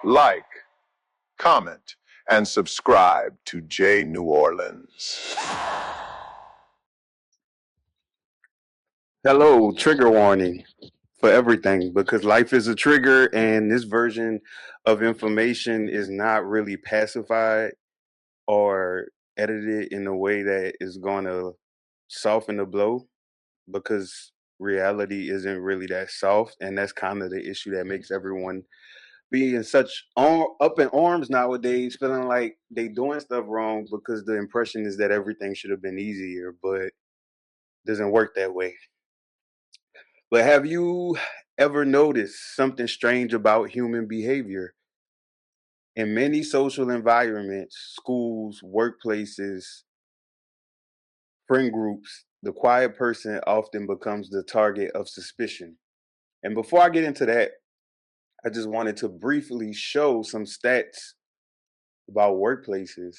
Like, comment, and subscribe to J New Orleans. Hello, trigger warning for everything because life is a trigger and this version of information is not really pacified or edited in a way that is going to soften the blow because reality isn't really that soft, and that's kind of the issue that makes everyone be in such up in arms nowadays, feeling like they doing stuff wrong because the impression is that everything should have been easier, but it doesn't work that way. But have you ever noticed something strange about human behavior? In many social environments, schools, workplaces, friend groups, the quiet person often becomes the target of suspicion. And before I get into that, I just wanted to briefly show some stats about workplaces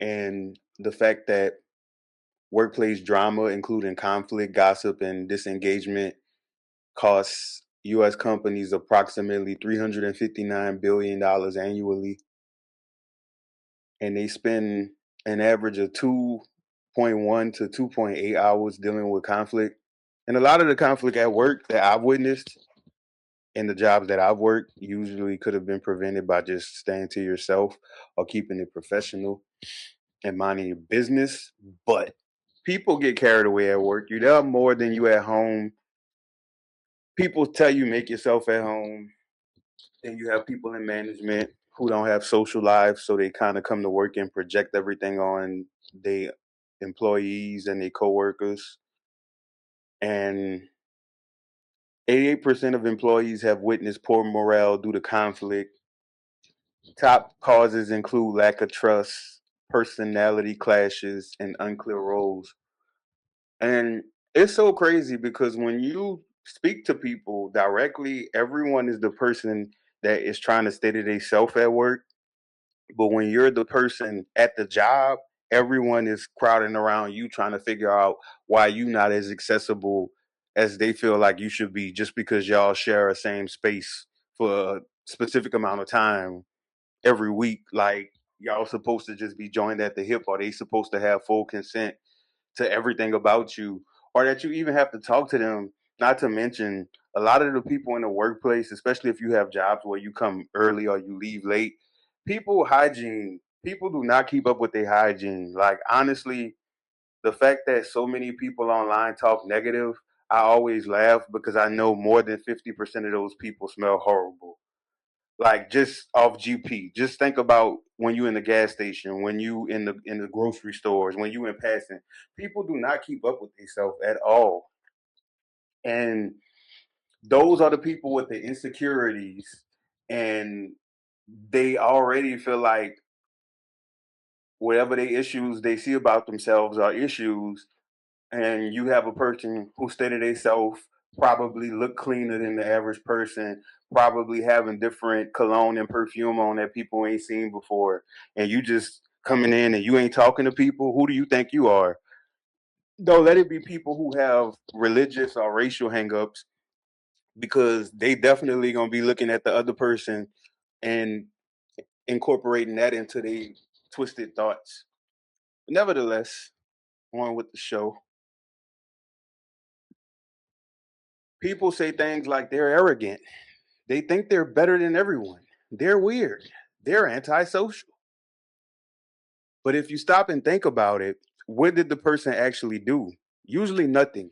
and the fact that workplace drama, including conflict, gossip, and disengagement, costs U.S. companies approximately $359 billion annually, and they spend an average of 2.1 to 2.8 hours dealing with conflict. And a lot of the conflict at work that I've witnessed in the jobs that I've worked usually could have been prevented by just staying to yourself or keeping it professional and minding your business. But people get carried away at work. You're there more than you at home. People tell you make yourself at home. Then you have people in management who don't have social lives, so they kind of come to work and project everything on their employees and their coworkers. And 88% of employees have witnessed poor morale due to conflict. Top causes include lack of trust, personality clashes, and unclear roles. And it's so crazy because when you speak to people directly, everyone is the person that is trying to stay to themselves at work. But when you're the person at the job, everyone is crowding around you trying to figure out why you not as accessible as they feel like you should be just because y'all share a same space for a specific amount of time every week. Like y'all supposed to just be joined at the hip, or they supposed to have full consent to everything about you, or that you even have to talk to them. Not to mention a lot of the people in the workplace, especially if you have jobs where you come early or you leave late, people do not keep up with their hygiene. Like honestly, the fact that so many people online talk negative, I always laugh because I know more than 50% of those people smell horrible. Like just off GP. Just think about when you in the gas station, when you in the grocery stores, when you in passing. People do not keep up with themselves at all. And those are the people with the insecurities, and they already feel like whatever they issues they see about themselves are issues, and you have a person who stated themselves probably look cleaner than the average person, probably having different cologne and perfume on that people ain't seen before, and you just coming in and you ain't talking to people. Who do you think you are? Don't let it be people who have religious or racial hangups, because they definitely gonna be looking at the other person and incorporating that into their twisted thoughts. Nevertheless, on with the show. People say things like they're arrogant. They think they're better than everyone. They're weird. They're antisocial. But if you stop and think about it, what did the person actually do? Usually nothing.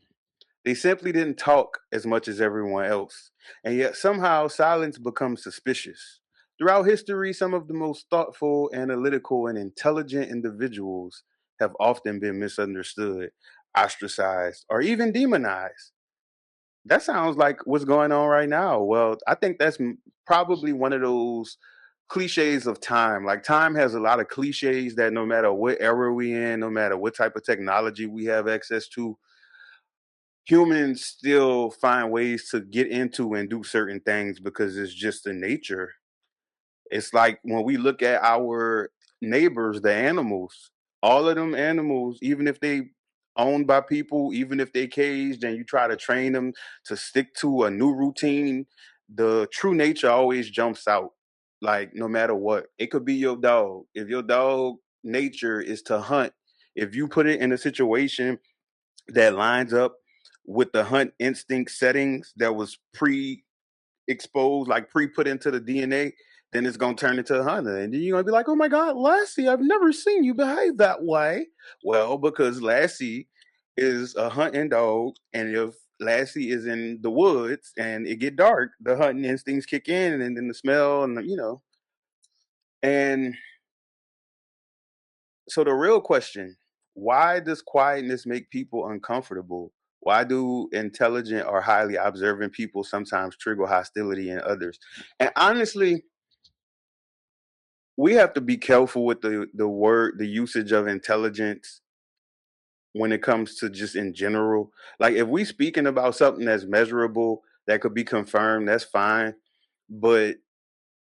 They simply didn't talk as much as everyone else. And yet somehow silence becomes suspicious. Throughout history, some of the most thoughtful, analytical, and intelligent individuals have often been misunderstood, ostracized, or even demonized. That sounds like what's going on right now. Well, I think that's probably one of those cliches of time. Like time has a lot of cliches that no matter what era we in, no matter what type of technology we have access to, humans still find ways to get into and do certain things because it's just the nature. It's like when we look at our neighbors, the animals, all of them animals, even if they owned by people, even if they caged and you try to train them to stick to a new routine, the true nature always jumps out. Like no matter what, it could be your dog. If your dog nature is to hunt, if you put it in a situation that lines up with the hunt instinct settings that was pre exposed, like pre put into the DNA, then it's gonna turn into a hunter. And then you're gonna be like, oh my God, Lassie, I've never seen you behave that way. Well, because Lassie is a hunting dog, and if Lassie is in the woods and it get dark, the hunting instincts kick in, and then the smell, and and so the real question, why does quietness make people uncomfortable? Why do intelligent or highly observant people sometimes trigger hostility in others? And honestly, we have to be careful with the usage of intelligence when it comes to just in general. Like if we speaking about something that's measurable that could be confirmed, that's fine. But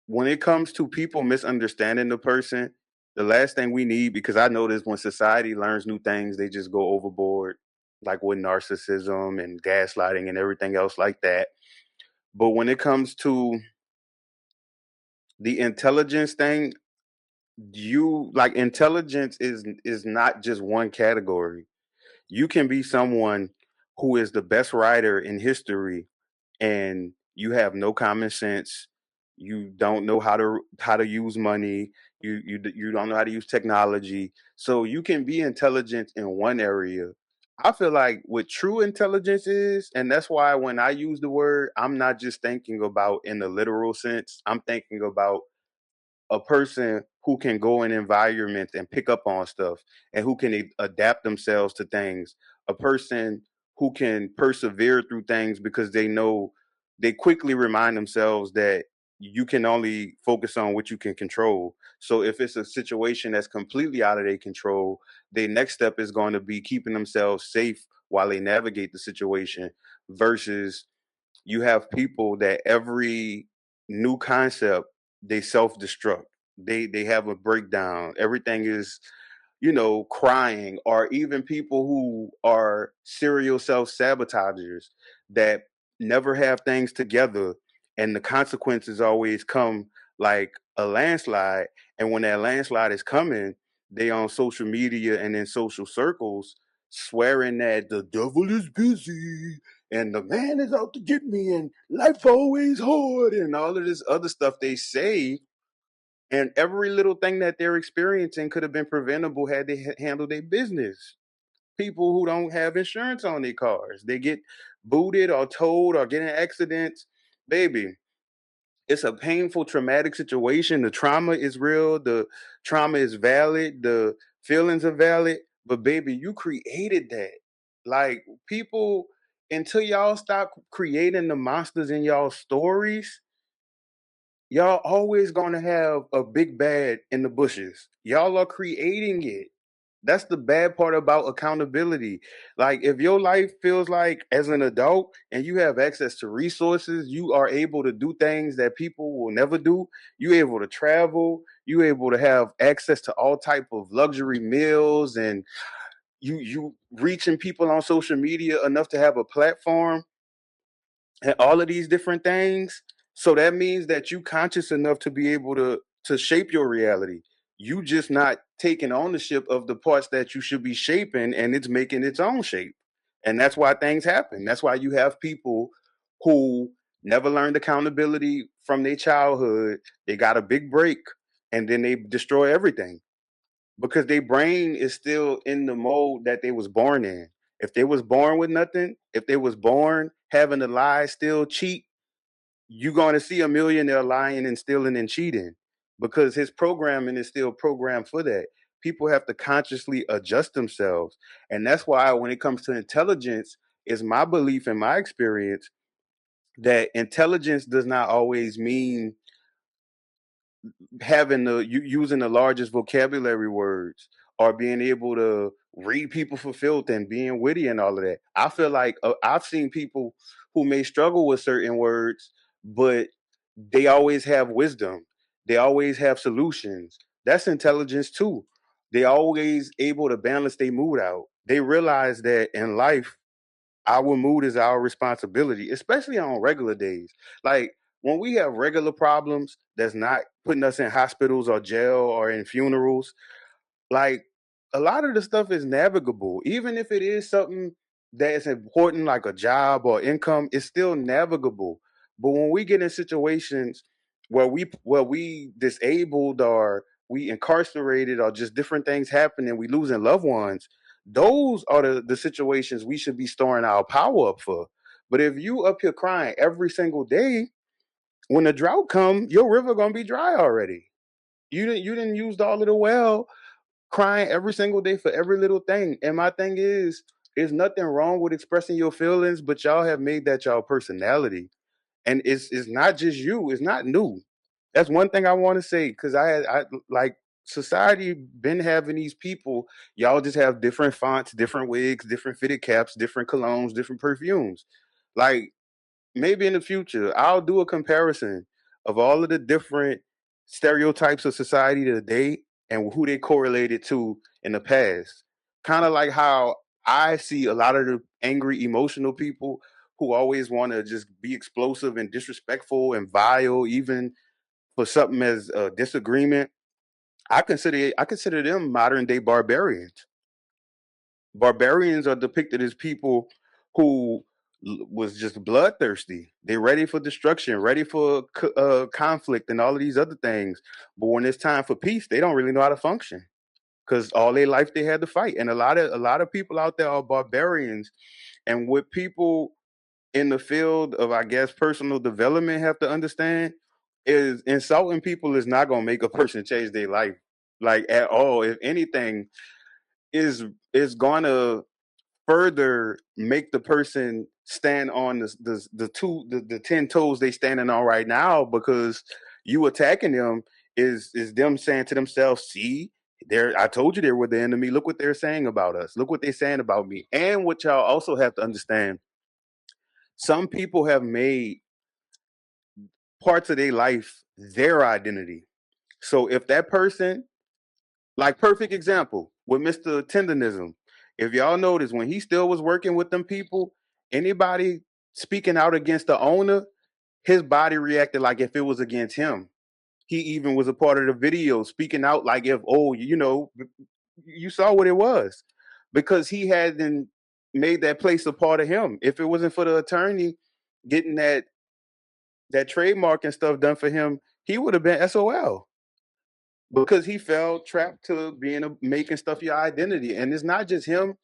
when it comes to people misunderstanding the person, the last thing we need, because I notice when society learns new things, they just go overboard, like with narcissism and gaslighting and everything else like that. But when it comes to the intelligence thing, you like intelligence is not just one category. You can be someone who is the best writer in history and you have no common sense. You don't know how to use money. You don't know how to use technology. So you can be intelligent in one area. I feel like what true intelligence is, and that's why when I use the word, I'm not just thinking about in the literal sense. I'm thinking about a person who can go in environments and pick up on stuff and who can adapt themselves to things, a person who can persevere through things because they know they quickly remind themselves that you can only focus on what you can control. So if it's a situation that's completely out of their control, their next step is going to be keeping themselves safe while they navigate the situation versus you have people that every new concept they self-destruct. They have a breakdown. Everything is, crying, or even people who are serial self-sabotagers that never have things together, and the consequences always come like a landslide. And when that landslide is coming, they on social media and in social circles swearing that the devil is busy and the man is out to get me and life always hard and all of this other stuff they say. And every little thing that they're experiencing could have been preventable had they handled their business. People who don't have insurance on their cars, they get booted or towed or get in accidents. Baby, it's a painful, traumatic situation. The trauma is real. The trauma is valid. The feelings are valid. But baby, you created that. Like people, until y'all stop creating the monsters in y'all stories, y'all always gonna have a big bad in the bushes. Y'all are creating it. That's the bad part about accountability. Like if your life feels like as an adult and you have access to resources, you are able to do things that people will never do. You're able to travel, you're able to have access to all type of luxury meals, and you reaching people on social media enough to have a platform and all of these different things. So that means that you conscious enough to be able to shape your reality. You just not taking ownership of the parts that you should be shaping, and it's making its own shape. And that's why things happen. That's why you have people who never learned accountability from their childhood. They got a big break and then they destroy everything because their brain is still in the mode that they was born in. If they was born with nothing, if they was born having to lie, steal, cheat, you're going to see a millionaire lying and stealing and cheating because his programming is still programmed for that. People have to consciously adjust themselves. And that's why when it comes to intelligence, it's my belief and my experience that intelligence does not always mean having using the largest vocabulary words or being able to read people for filth and being witty and all of that. I feel like I've seen people who may struggle with certain words, but they always have wisdom. They always have solutions. That's intelligence too. They always able to balance their mood out. They realize that in life, our mood is our responsibility, especially on regular days. Like when we have regular problems that's not putting us in hospitals or jail or in funerals, like a lot of the stuff is navigable. Even if it is something that's important, like a job or income, it's still navigable. But when we get in situations where we disabled or we incarcerated or just different things happen and we losing loved ones, those are the situations we should be storing our power up for. But if you up here crying every single day, when the drought come, your river gonna be dry already. You didn't use all of the well, crying every single day for every little thing. And my thing is, there's nothing wrong with expressing your feelings, but y'all have made that y'all personality. And it's not just you, it's not new. That's one thing I want to say, because I like society been having these people, y'all just have different fonts, different wigs, different fitted caps, different colognes, different perfumes. Like maybe in the future, I'll do a comparison of all of the different stereotypes of society today and who they correlated to in the past. Kind of like how I see a lot of the angry, emotional people who always want to just be explosive and disrespectful and vile, even for something as a disagreement. I consider them modern day barbarians. Barbarians are depicted as people who was just bloodthirsty. They're ready for destruction, ready for conflict, and all of these other things. But when it's time for peace, they don't really know how to function because all their life they had to fight. And a lot of people out there are barbarians. And what people in the field of, I guess, personal development have to understand is insulting people is not gonna make a person change their life, like at all. If anything, is gonna further make the person stand on the 10 toes they standing on right now, because you attacking them is them saying to themselves, see, there, I told you they were the enemy. Look what they're saying about us. Look what they're saying about me. And what y'all also have to understand, some people have made parts of their life their identity. So if that person, like perfect example with Mr. Tendonism. If y'all notice, when he still was working with them people, anybody speaking out against the owner, his body reacted like if it was against him. He even was a part of the video speaking out like if, oh, you saw what it was, because he hadn't made that place a part of him. If it wasn't for the attorney getting that trademark and stuff done for him, he would have been SOL, because he fell trapped to being making stuff your identity. And it's not just him,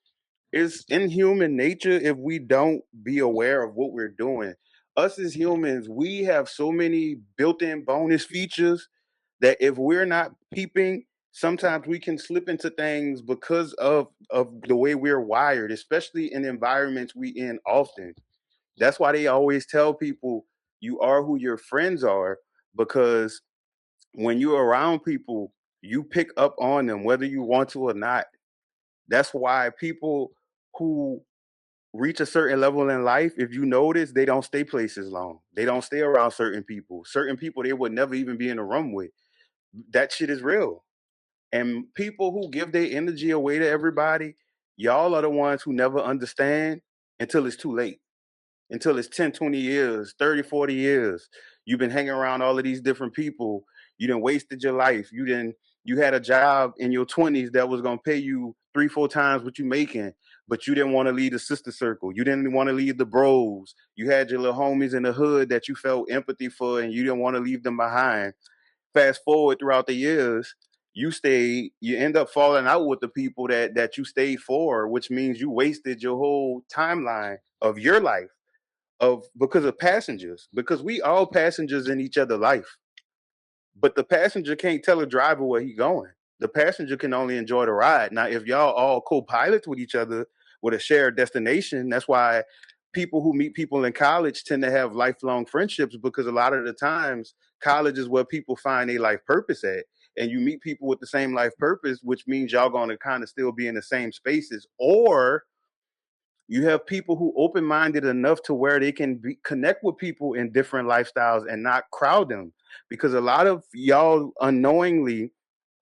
it's in human nature. If we don't be aware of what we're doing, us as humans, we have so many built-in bonus features that if we're not peeping, sometimes we can slip into things because of the way we're wired, especially in environments we in often. That's why they always tell people you are who your friends are, because when you're around people, you pick up on them whether you want to or not. That's why people who reach a certain level in life, if you notice, they don't stay places long. They don't stay around certain people. Certain people they would never even be in a room with. That shit is real. And people who give their energy away to everybody, y'all are the ones who never understand until it's too late, until it's 10, 20 years, 30, 40 years. You've been hanging around all of these different people. You done wasted your life. You had a job in your 20s that was gonna pay you 3, 4 times what you making, but you didn't want to leave the sister circle. You didn't want to leave the bros. You had your little homies in the hood that you felt empathy for, and you didn't want to leave them behind. Fast forward throughout the years, you end up falling out with the people that you stayed for, which means you wasted your whole timeline of your life, of because of passengers, because we all passengers in each other's life. But the passenger can't tell a driver where he going. The passenger can only enjoy the ride. Now, if y'all all co-pilots with each other with a shared destination, that's why people who meet people in college tend to have lifelong friendships, because a lot of the times college is where people find a life purpose at. And you meet people with the same life purpose, which means y'all going to kind of still be in the same spaces. Or you have people who open-minded enough to where they can connect with people in different lifestyles and not crowd them, because a lot of y'all unknowingly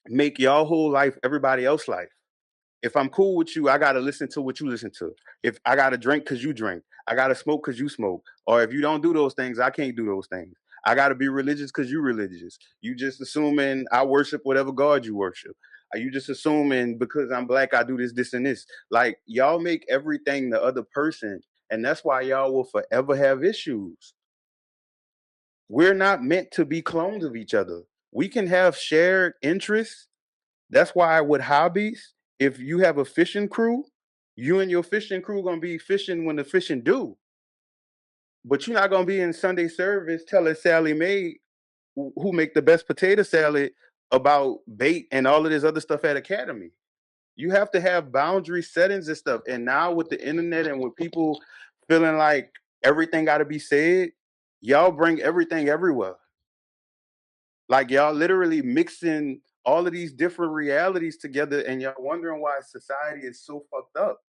make y'all whole life everybody else's life. If I'm cool with you, I gotta listen to what you listen to. If I gotta drink because you drink, I gotta smoke because you smoke. Or if you don't do those things, I can't do those things. I got to be religious because you religious. You just assuming I worship whatever God you worship. Are you just assuming because I'm black I do this, this, and this? Like y'all make everything the other person, and that's why y'all will forever have issues. We're not meant to be clones of each other. We can have shared interests. That's why with hobbies, if you have a fishing crew, you and your fishing crew gonna be fishing when the fishing do. But you're not gonna be in Sunday service telling Sally Mae who make the best potato salad about bait and all of this other stuff at Academy. You have to have boundary settings and stuff. And now with the internet and with people feeling like everything got to be said, y'all bring everything everywhere. Like y'all literally mixing all of these different realities together, and y'all wondering why society is so fucked up.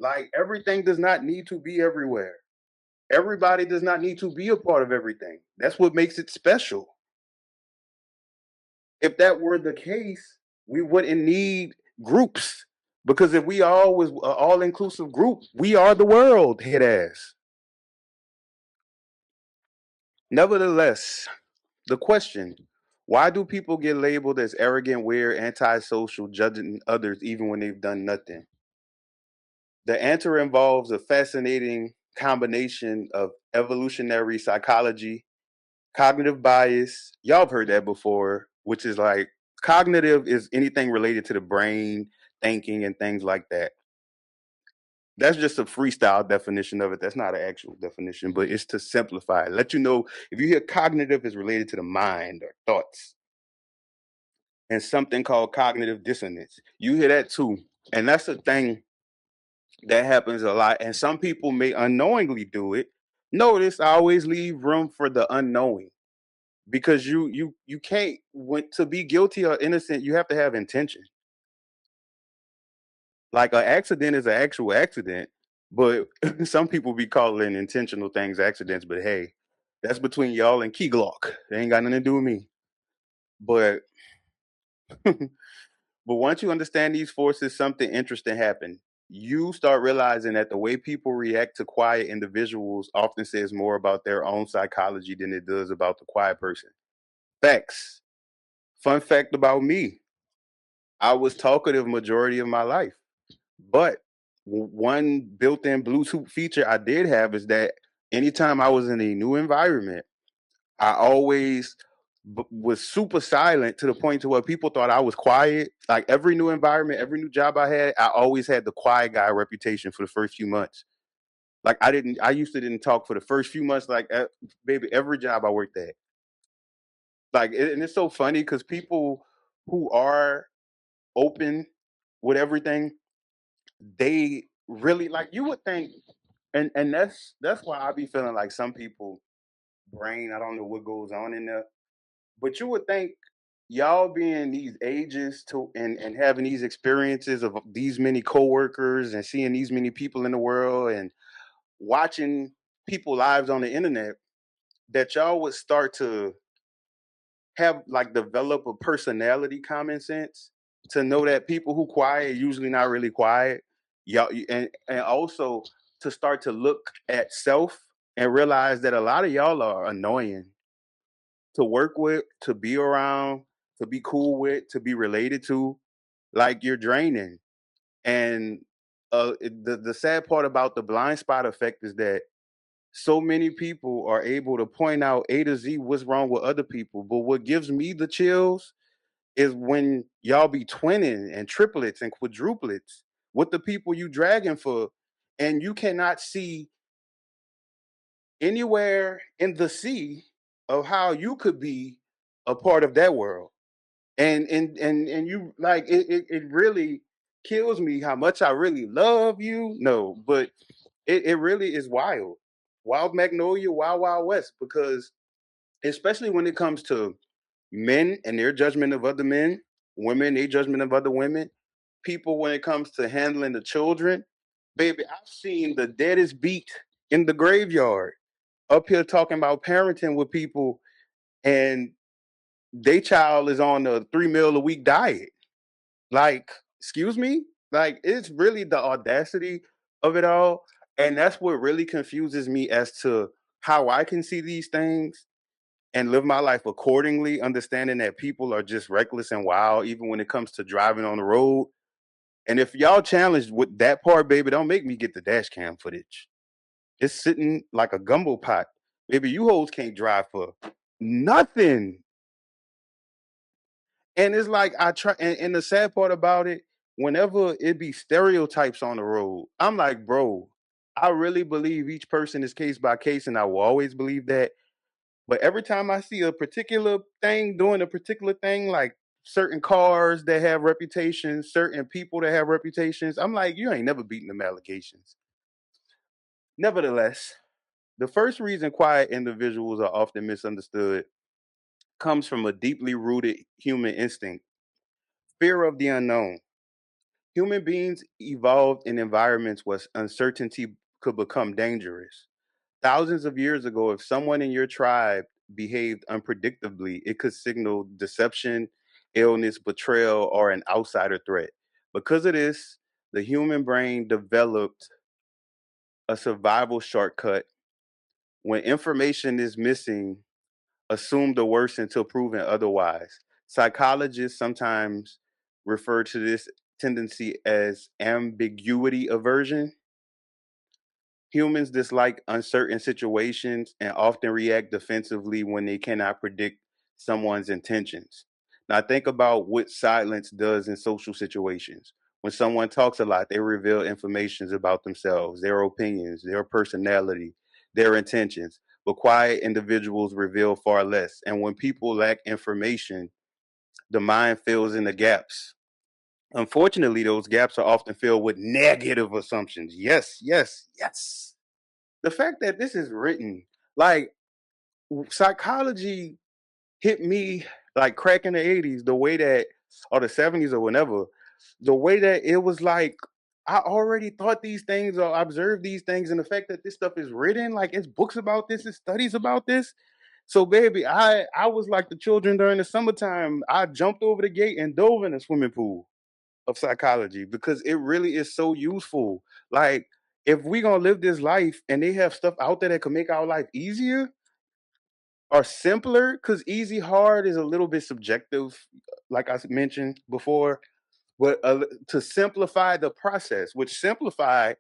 Like everything does not need to be everywhere. Everybody does not need to be a part of everything. That's what makes it special. If that were the case, we wouldn't need groups. Because if we all was an all inclusive group, we are the world, head ass. Nevertheless, the question, why do people get labeled as arrogant, weird, antisocial, judging others even when they've done nothing? The answer involves a fascinating combination of evolutionary psychology, cognitive bias. Y'all have heard that before, which is like cognitive is anything related to the brain, thinking, and things like that. That's just a freestyle definition of it. That's not an actual definition, but it's to simplify it. Let you know if you hear cognitive is related to the mind or thoughts, and something called cognitive dissonance. You hear that too. And that's a thing that happens a lot. And some people may unknowingly do it. Notice I always leave room for the unknowing because you can't want to be guilty or innocent, you have to have intention. Like an accident is an actual accident, but some people be calling intentional things accidents. But hey, that's between y'all and Key Glock. It ain't got nothing to do with me. But but once you understand these forces, something interesting happens. You start realizing that the way people react to quiet individuals often says more about their own psychology than it does about the quiet person. Facts. Fun fact about me: I was talkative majority of my life. But one built-in Bluetooth feature I did have is that anytime I was in a new environment, I always was super silent to the point to where people thought I was quiet. Like every new environment, every new job I had, I always had the quiet guy reputation for the first few months. Like I used to didn't talk for the first few months. Like baby, every job I worked at. Like and it's so funny because people who are open with everything, they really like you would think and that's why I be feeling like some people brain, I don't know what goes on in there, but you would think y'all being these ages to and having these experiences of these many coworkers and seeing these many people in the world and watching people lives on the internet that y'all would start to have like develop a personality common sense to know that people who quiet usually not really quiet. Y'all and also to start to look at self and realize that a lot of y'all are annoying to work with, to be around, to be cool with, to be related to. Like you're draining. And the sad part about the blind spot effect is that so many people are able to point out A to Z what's wrong with other people. But what gives me the chills is when y'all be twinning and triplets and quadruplets with the people you dragging for, and you cannot see anywhere in the sea of how you could be a part of that world. And you like it really kills me how much I really love you. No, but it really is wild. Wild Magnolia, Wild Wild West, because especially when it comes to men and their judgment of other men, women, their judgment of other women, people when it comes to handling the children, baby, I've seen the deadest beat in the graveyard up here talking about parenting with people and their child is on a 3 meal a week diet. Like, excuse me? Like, it's really the audacity of it all. And that's what really confuses me as to how I can see these things and live my life accordingly, understanding that people are just reckless and wild, even when it comes to driving on the road. And if y'all challenged with that part, baby, don't make me get the dash cam footage. It's sitting like a gumbo pot. Baby, you hoes can't drive for nothing. And it's like I try, and the sad part about it, whenever it be stereotypes on the road, I'm like, bro, I really believe each person is case by case, and I will always believe that. But every time I see a particular thing doing a particular thing, like certain cars that have reputations, certain people that have reputations, I'm like, you ain't never beaten them allegations. Nevertheless, the first reason quiet individuals are often misunderstood comes from a deeply rooted human instinct: fear of the unknown. Human beings evolved in environments where uncertainty could become dangerous. Thousands of years ago, if someone in your tribe behaved unpredictably, it could signal deception, illness, betrayal, or an outsider threat. Because of this, the human brain developed a survival shortcut. When information is missing, assume the worst until proven otherwise. Psychologists sometimes refer to this tendency as ambiguity aversion. Humans dislike uncertain situations and often react defensively when they cannot predict someone's intentions. Now, think about what silence does in social situations. When someone talks a lot, they reveal information about themselves, their opinions, their personality, their intentions. But quiet individuals reveal far less. And when people lack information, the mind fills in the gaps. Unfortunately, those gaps are often filled with negative assumptions. Yes, yes, yes. The fact that this is written, like, psychology hit me like crack in the 80s, the way that, or the 70s or whenever, the way that it was like, I already thought these things or observed these things, and the fact that this stuff is written, like it's books about this, it's studies about this. So baby, I was like the children during the summertime. I jumped over the gate and dove in a swimming pool of psychology because it really is so useful. Like, if we gonna live this life and they have stuff out there that could make our life easier or simpler, because easy hard is a little bit subjective, like I mentioned before. But to simplify the process, which simplify,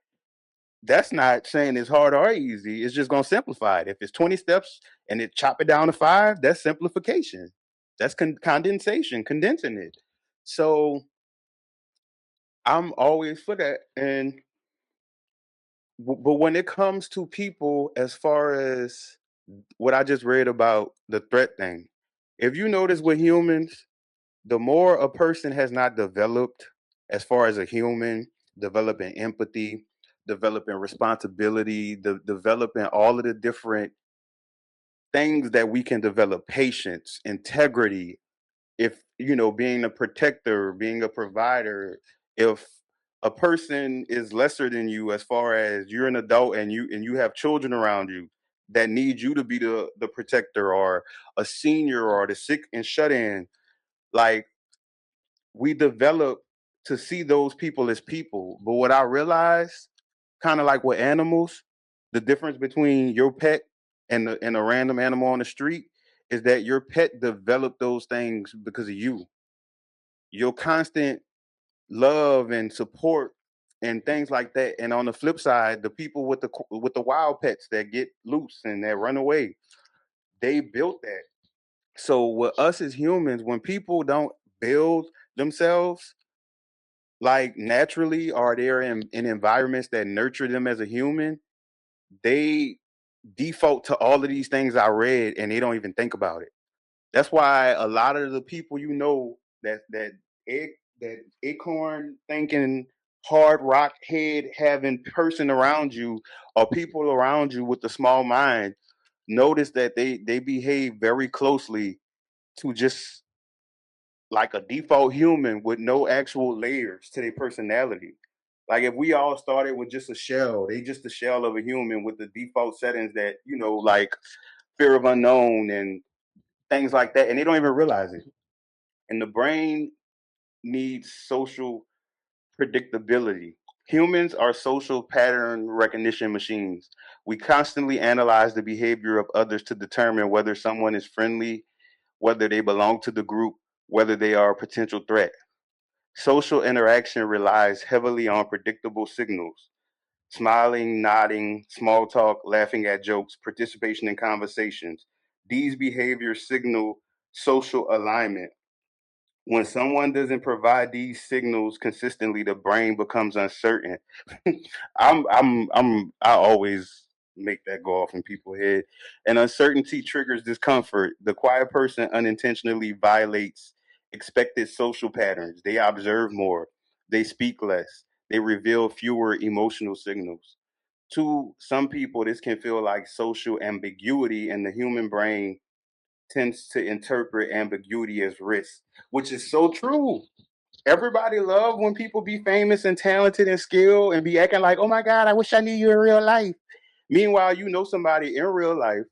that's not saying it's hard or easy. It's just gonna simplify it. If it's 20 steps and it chop it down to 5, that's simplification. That's condensation, condensing it. So I'm always for that. And but when it comes to people, as far as what I just read about the threat thing, if you notice with humans, the more a person has not developed as far as a human, developing empathy, developing responsibility, developing all of the different things that we can develop: patience, integrity, if being a protector, being a provider. If a person is lesser than you, as far as you're an adult and you have children around you that need you to be the protector, or a senior, or the sick and shut in, like, we develop to see those people as people. But what I realized, kind of like with animals, the difference between your pet and a random animal on the street is that your pet developed those things because of you. Your constant love and support and things like that. And on the flip side, the people with the wild pets that get loose and that run away, they built that. So with us as humans, when people don't build themselves like naturally, or they're in environments that nurture them as a human, they default to all of these things I read and they don't even think about it. That's why a lot of the people egg that acorn thinking, hard rock head having person around you, or people around you with the small mind, notice that they behave very closely to just like a default human with no actual layers to their personality. Like, if we all started with just a shell, they just a shell of a human with the default settings that, like fear of unknown and things like that, and they don't even realize it. And the brain needs social predictability. Humans are social pattern recognition machines. We constantly analyze the behavior of others to determine whether someone is friendly, whether they belong to the group, whether they are a potential threat. Social interaction relies heavily on predictable signals: smiling, nodding, small talk, laughing at jokes, participation in conversations. These behaviors signal social alignment. When someone doesn't provide these signals consistently, the brain becomes uncertain. I always make that go off in people's head. And uncertainty triggers discomfort. The quiet person unintentionally violates expected social patterns. They observe more, they speak less, they reveal fewer emotional signals. To some people, this can feel like social ambiguity, and the human brain tends to interpret ambiguity as risk, which is so true. Everybody love when people be famous and talented and skilled and be acting like, oh my God, I wish I knew you in real life. Meanwhile, you know somebody in real life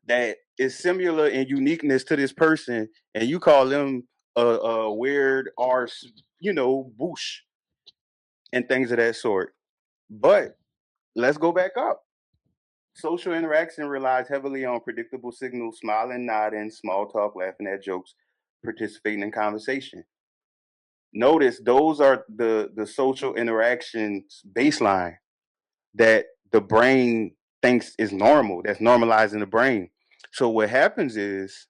that is similar in uniqueness to this person, and you call them a weird arse, boosh and things of that sort. But let's go back up. Social interaction relies heavily on predictable signals: smiling, nodding, small talk, laughing at jokes, participating in conversation. Notice those are the social interactions baseline that the brain thinks is normal, that's normalized in the brain. So what happens is,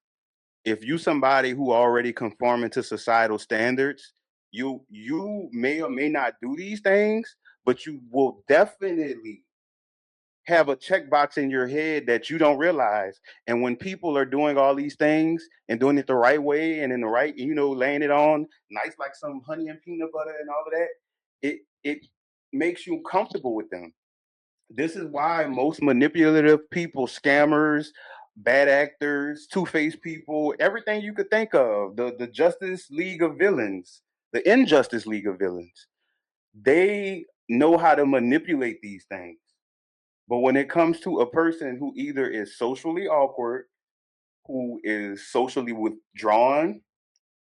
if you somebody who already conforming to societal standards, you may or may not do these things, but you will definitely have a checkbox in your head that you don't realize. And when people are doing all these things and doing it the right way and in the right, laying it on nice like some honey and peanut butter and all of that, it makes you comfortable with them. This is why most manipulative people, scammers, bad actors, two-faced people, everything you could think of, the Justice League of Villains, the Injustice League of Villains, they know how to manipulate these things. But when it comes to a person who either is socially awkward, who is socially withdrawn,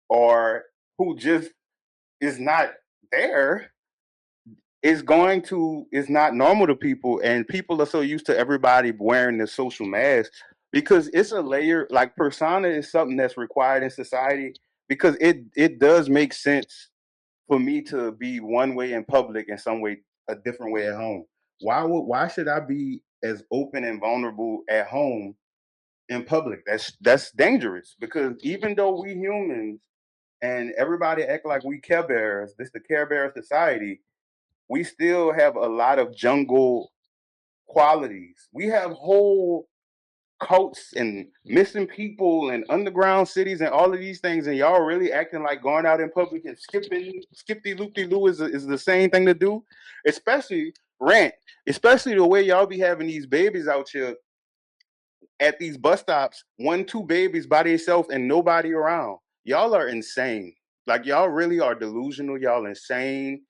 or who just is not there, is not normal to people. And people are so used to everybody wearing the social mask, because it's a layer, like persona is something that's required in society, because it does make sense for me to be one way in public and some way a different way at home. Why should I be as open and vulnerable at home in public? That's dangerous, because even though we humans and everybody act like we Care Bears, this the Care Bear society, we still have a lot of jungle qualities. We have whole cults and missing people and underground cities and all of these things, and y'all really acting like going out in public and skippy loopy loo is the same thing to do, especially rent, especially the way y'all be having these babies out here at these bus stops, one, two babies by themselves and nobody around. Y'all are insane. Like, y'all really are delusional. Y'all insane.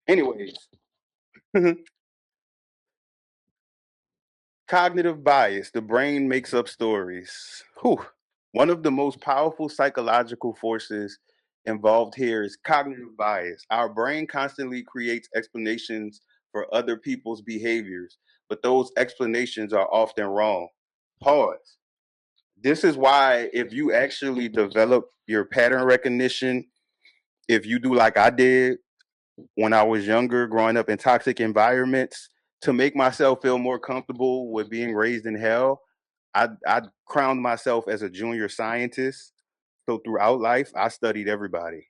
Anyways, cognitive bias. The brain makes up stories. Whew. One of the most powerful psychological forces involved here is cognitive bias. Our brain constantly creates explanations for other people's behaviors, but those explanations are often wrong. Pause. This is why, if you actually develop your pattern recognition, if you do like I did when I was younger, growing up in toxic environments, to make myself feel more comfortable with being raised in hell, I crowned myself as a junior scientist. So throughout life, I studied everybody.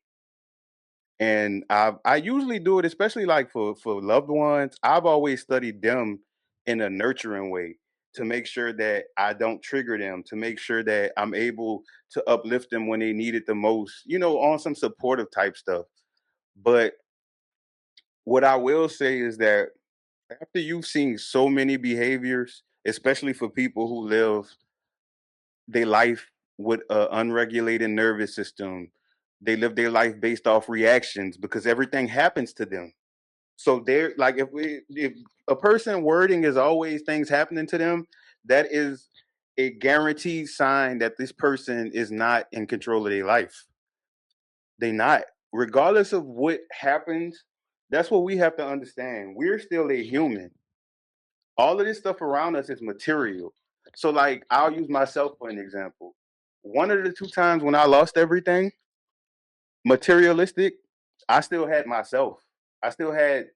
And I usually do it, especially like for loved ones. I've always studied them in a nurturing way, to make sure that I don't trigger them, to make sure that I'm able to uplift them when they need it the most, on some supportive type stuff. But what I will say is that after you've seen so many behaviors, especially for people who live their life with an unregulated nervous system, they live their life based off reactions because everything happens to them. So they're like, if a person wording is always things happening to them, that is a guaranteed sign that this person is not in control of their life. They not. Regardless of what happens, that's what we have to understand. We're still a human. All of this stuff around us is material. So, like, I'll use myself for an example. One of the two times when I lost everything, materialistic, I still had myself. I still had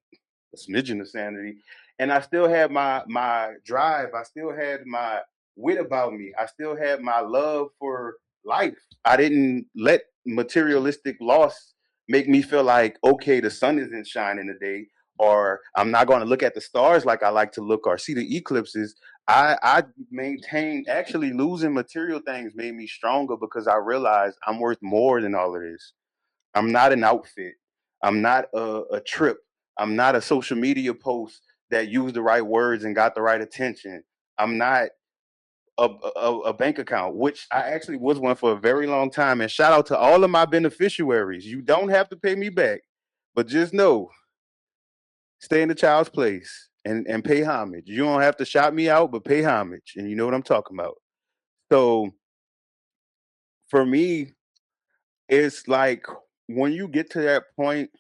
a smidgen of sanity, and I still had my drive. I still had my wit about me. I still had my love for life. I didn't let materialistic loss make me feel like, okay, the sun isn't shining today, or I'm not going to look at the stars like I like to look, or see the eclipses. I maintained, actually losing material things made me stronger because I realized I'm worth more than all of this. I'm not an outfit. I'm not a trip. I'm not a social media post that used the right words and got the right attention. I'm not a bank account, which I actually was one for a very long time. And shout out to all of my beneficiaries. You don't have to pay me back, but just know, stay in the child's place and pay homage. You don't have to shout me out, but pay homage. And you know what I'm talking about. So for me, it's like when you get to that point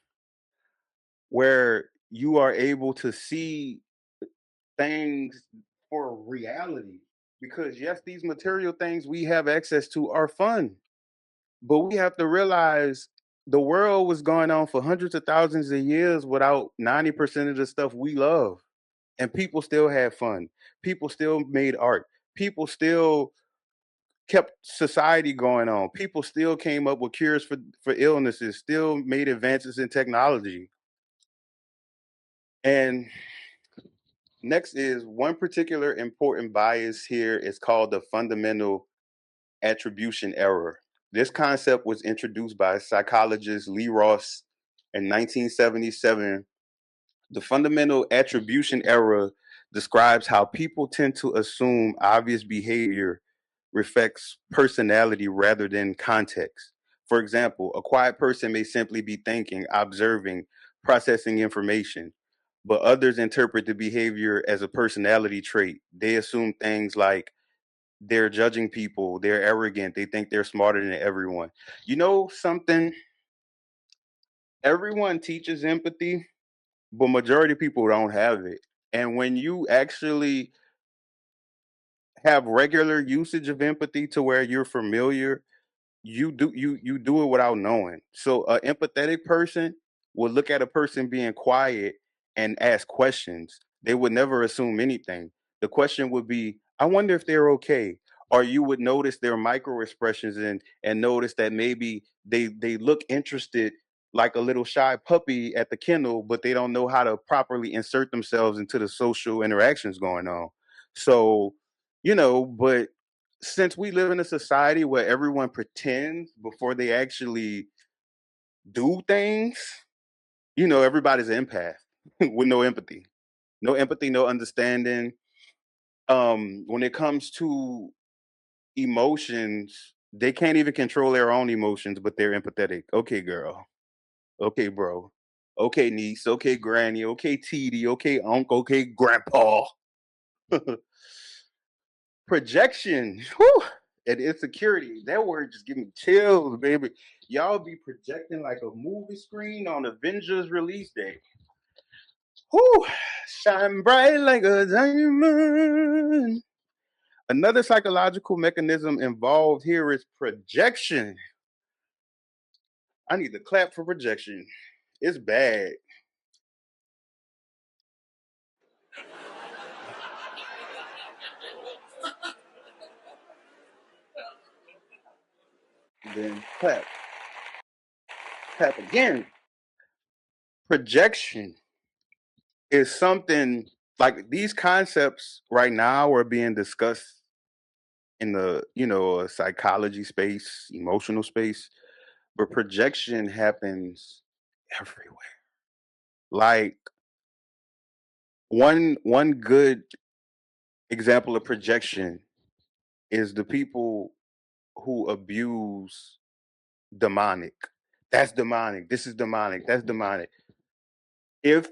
where you are able to see things for reality. Because yes, these material things we have access to are fun, but we have to realize the world was going on for hundreds of thousands of years without 90% of the stuff we love. And people still had fun. People still made art. People still kept society going on. People still came up with cures for illnesses, still made advances in technology. And next is one particular important bias here is called the fundamental attribution error. This concept was introduced by psychologist Lee Ross in 1977. The fundamental attribution error describes how people tend to assume obvious behavior reflects personality rather than context. For example, a quiet person may simply be thinking, observing, processing information, but others interpret the behavior as a personality trait. They assume things like they're judging people, they're arrogant, they think they're smarter than everyone. You know something? Everyone teaches empathy, but majority of people don't have it. And when you actually have regular usage of empathy to where you're familiar, you do it without knowing. So an empathetic person would look at a person being quiet and ask questions. They would never assume anything. The question would be, I wonder if they're okay. Or you would notice their micro expressions and notice that maybe they look interested like a little shy puppy at the kennel, but they don't know how to properly insert themselves into the social interactions going on. So, but since we live in a society where everyone pretends before they actually do things, everybody's an empath with no empathy. No empathy, no understanding. When it comes to emotions, they can't even control their own emotions, but they're empathetic. Okay, girl. Okay, bro. Okay, niece. Okay, granny. Okay, TD. Okay, uncle. Okay, grandpa. Projection. Whew, and insecurity. That word just give me chills, baby. Y'all be projecting like a movie screen on Avengers release day. Whew, shine bright like a diamond. Another psychological mechanism involved here is projection. I need to clap for projection. It's bad. Then clap. Clap again. Projection is something like these concepts right now are being discussed in the psychology space, emotional space, but projection happens everywhere. Like one good example of projection is the people who abuse demonic. That's demonic. This is demonic. That's demonic. If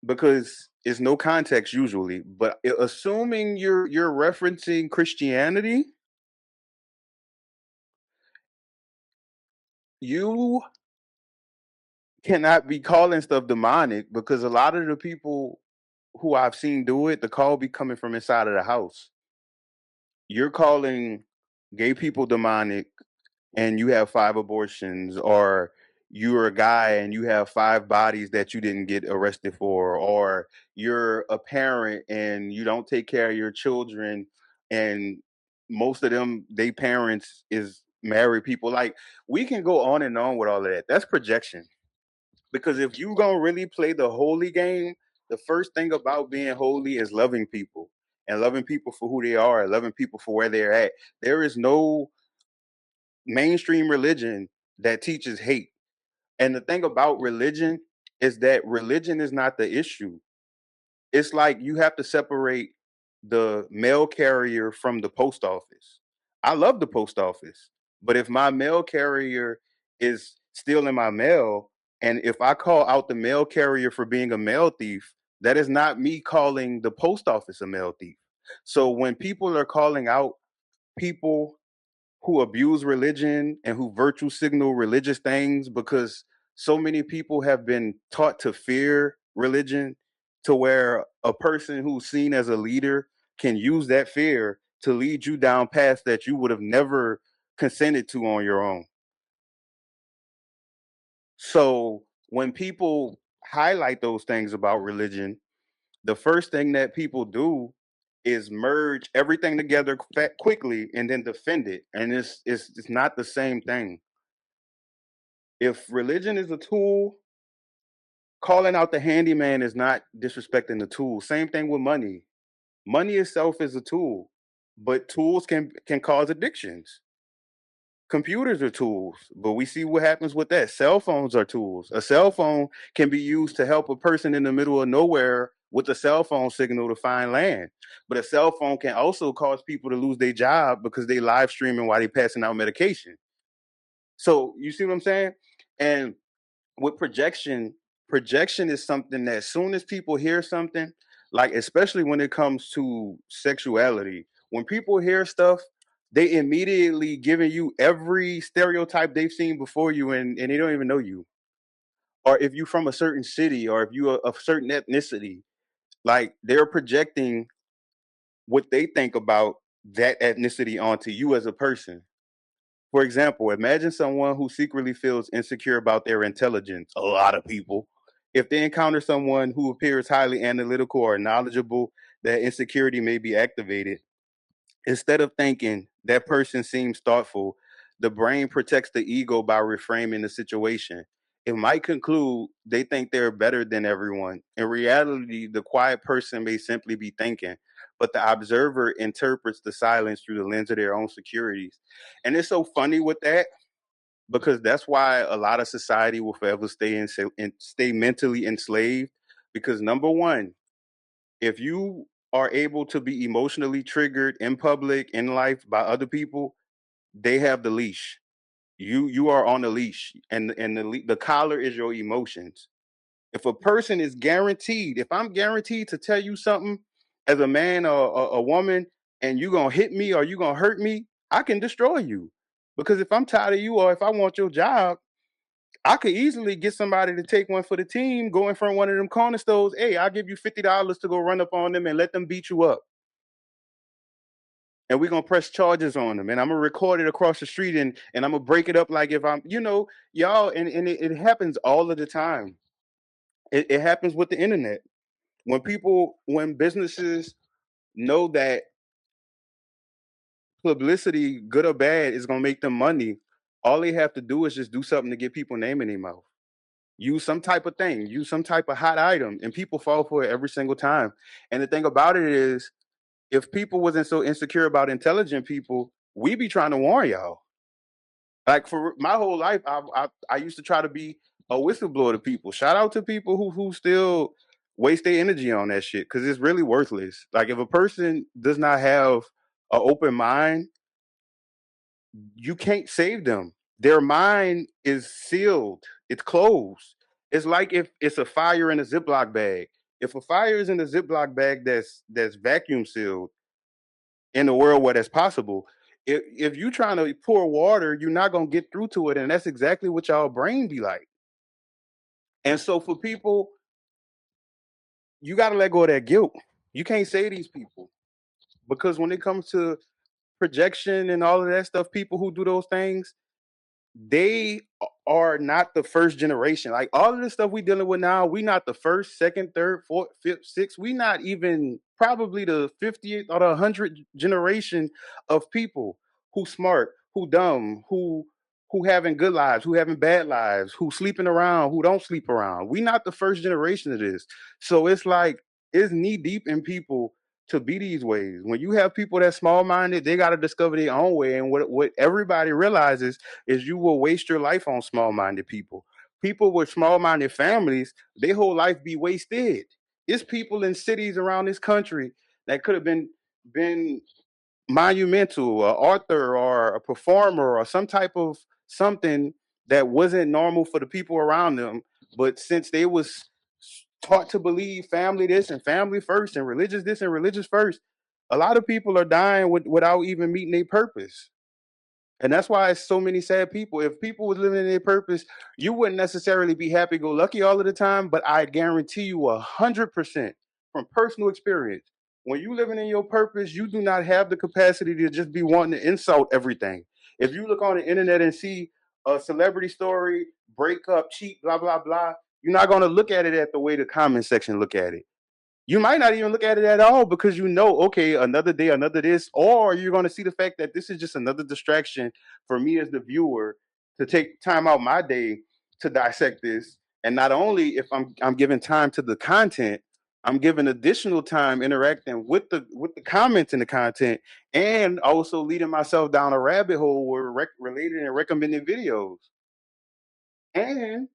because it's no context usually, but assuming you're referencing Christianity, you cannot be calling stuff demonic because a lot of the people who I've seen do it, the call be coming from inside of the house. You're calling gay people demonic and you have 5 abortions, or you're a guy and you have 5 bodies that you didn't get arrested for, or you're a parent and you don't take care of your children, and most of them, they parents is married people. Like, we can go on and on with all of that. That's projection. Because if you gonna really play the holy game, the first thing about being holy is loving people, and loving people for who they are, and loving people for where they're at. There is no mainstream religion that teaches hate. And the thing about religion is that religion is not the issue. It's like you have to separate the mail carrier from the post office. I love the post office, but if my mail carrier is stealing my mail, and if I call out the mail carrier for being a mail thief, that is not me calling the post office a mail thief. So when people are calling out people who abuse religion and who virtue signal religious things, because so many people have been taught to fear religion, to where a person who's seen as a leader can use that fear to lead you down paths that you would have never consented to on your own. So when people highlight those things about religion, the first thing that people do is merge everything together quickly and then defend it, and it's not the same thing. If religion is a tool, calling out the handyman is not disrespecting the tool. Same thing with money. Money itself is a tool, but tools can cause addictions. Computers are tools, but we see what happens with that. Cell phones are tools. A cell phone can be used to help a person in the middle of nowhere with a cell phone signal to find land. But a cell phone can also cause people to lose their job because they live streaming while they passing out medication. So you see what I'm saying? And with projection, projection is something that as soon as people hear something, like especially when it comes to sexuality, when people hear stuff, they immediately giving you every stereotype they've seen before you, and they don't even know you. Or if you from a certain city, or if you are of certain ethnicity, like they're projecting what they think about that ethnicity onto you as a person. For example, imagine someone who secretly feels insecure about their intelligence. A lot of people. If they encounter someone who appears highly analytical or knowledgeable, that insecurity may be activated. Instead of thinking that person seems thoughtful, the brain protects the ego by reframing the situation. It might conclude they think they're better than everyone. In reality, the quiet person may simply be thinking, but the observer interprets the silence through the lens of their own securities. And it's so funny with that, because that's why a lot of society will forever stay mentally enslaved. Because number one, if you are able to be emotionally triggered in public, in life, by other people, they have the leash. You are on the leash, and the collar is your emotions. If a person is guaranteed, if I'm guaranteed to tell you something as a man or a woman, and you gonna hit me or you gonna hurt me, I can destroy you. Because if I'm tired of you, or if I want your job, I could easily get somebody to take one for the team, go in front of one of them corner stores. Hey, I'll give you $50 to go run up on them and let them beat you up. And we're gonna press charges on them. And I'm gonna record it across the street, and I'm gonna break it up like if I'm, y'all, and it happens all of the time. It happens with the internet. When businesses know that publicity, good or bad, is gonna make them money, all they have to do is just do something to get people name in their mouth. Use some type of thing, use some type of hot item, and people fall for it every single time. And the thing about it is, if people wasn't so insecure about intelligent people, we be trying to warn y'all. Like, for my whole life, I used to try to be a whistleblower to people. Shout out to people who still waste their energy on that shit, because it's really worthless. Like, if a person does not have an open mind, you can't save them. Their mind is sealed. It's closed. It's like if it's a fire in a Ziploc bag. If a fire is in a Ziploc bag that's vacuum sealed, in a world where that's possible, if you trying to pour water, you're not gonna get through to it, and that's exactly what y'all brain be like. And so for people you got to let go of that guilt. You can't say these people because when it comes to projection and all of that stuff, people who do those things, they are not the first generation. Like all of this stuff we dealing with now, we not the first, second, third, fourth, fifth, sixth. We not even probably the 50th or the 100th generation of people who smart, who dumb, who having good lives, who having bad lives, who sleeping around, who don't sleep around. We not the first generation of this. So it's like it's knee deep in people to be these ways. When you have people that small minded, they got to discover their own way. And what everybody realizes is you will waste your life on small minded people. People with small minded families, their whole life be wasted. It's people in cities around this country that could have been monumental, an author or a performer or some type of something that wasn't normal for the people around them. But since they was taught to believe family this and family first and religious this and religious first, a lot of people are dying without even meeting their purpose. And that's why it's so many sad people. If people was living in their purpose, you wouldn't necessarily be happy go lucky all of the time. But I guarantee you 100% from personal experience, when you living in your purpose, you do not have the capacity to just be wanting to insult everything. If you look on the internet and see a celebrity story, breakup, cheat, blah blah blah, you're not gonna look at it at the way the comment section look at it. You might not even look at it at all because you know, okay, another day, another this, or you're going to see the fact that this is just another distraction for me as the viewer to take time out my day to dissect this. And not only if I'm giving time to the content, I'm giving additional time interacting with the comments in the content, and also leading myself down a rabbit hole with related and recommended videos. And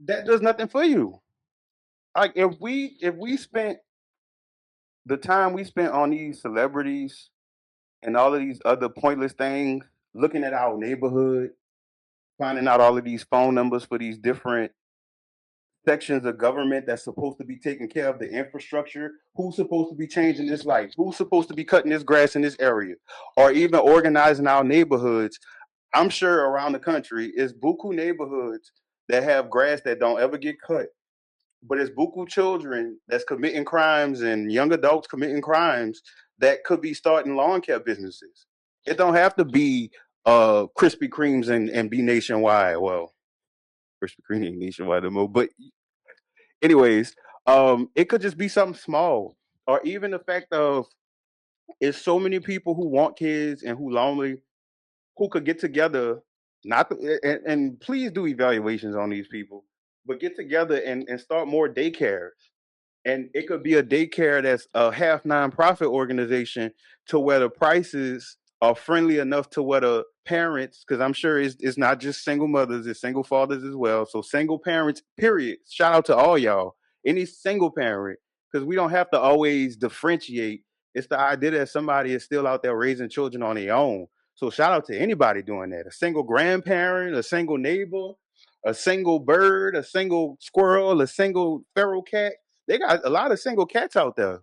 that does nothing for you. Like if we spent the time we spent on these celebrities and all of these other pointless things, looking at our neighborhood, finding out all of these phone numbers for these different sections of government that's supposed to be taking care of the infrastructure, who's supposed to be changing this light, who's supposed to be cutting this grass in this area, or even organizing our neighborhoods. I'm sure around the country is buku neighborhoods that have grass that don't ever get cut, but it's buku children that's committing crimes and young adults committing crimes that could be starting lawn care businesses. It don't have to be Krispy Kremes and be nationwide. Well, Krispy Kreme ain't nationwide no more. But anyways, it could just be something small. Or even the fact of it's so many people who want kids and who lonely who could get together, not to, and please do evaluations on these people, but get together and start more daycares. And it could be a daycare that's a half nonprofit organization to where the prices are friendly enough to where the parents, because I'm sure it's not just single mothers, it's single fathers as well. So single parents, period. Shout out to all y'all. Any single parent, because we don't have to always differentiate. It's the idea that somebody is still out there raising children on their own. So shout out to anybody doing that. A single grandparent, a single neighbor, a single bird, a single squirrel, a single feral cat. They got a lot of single cats out there.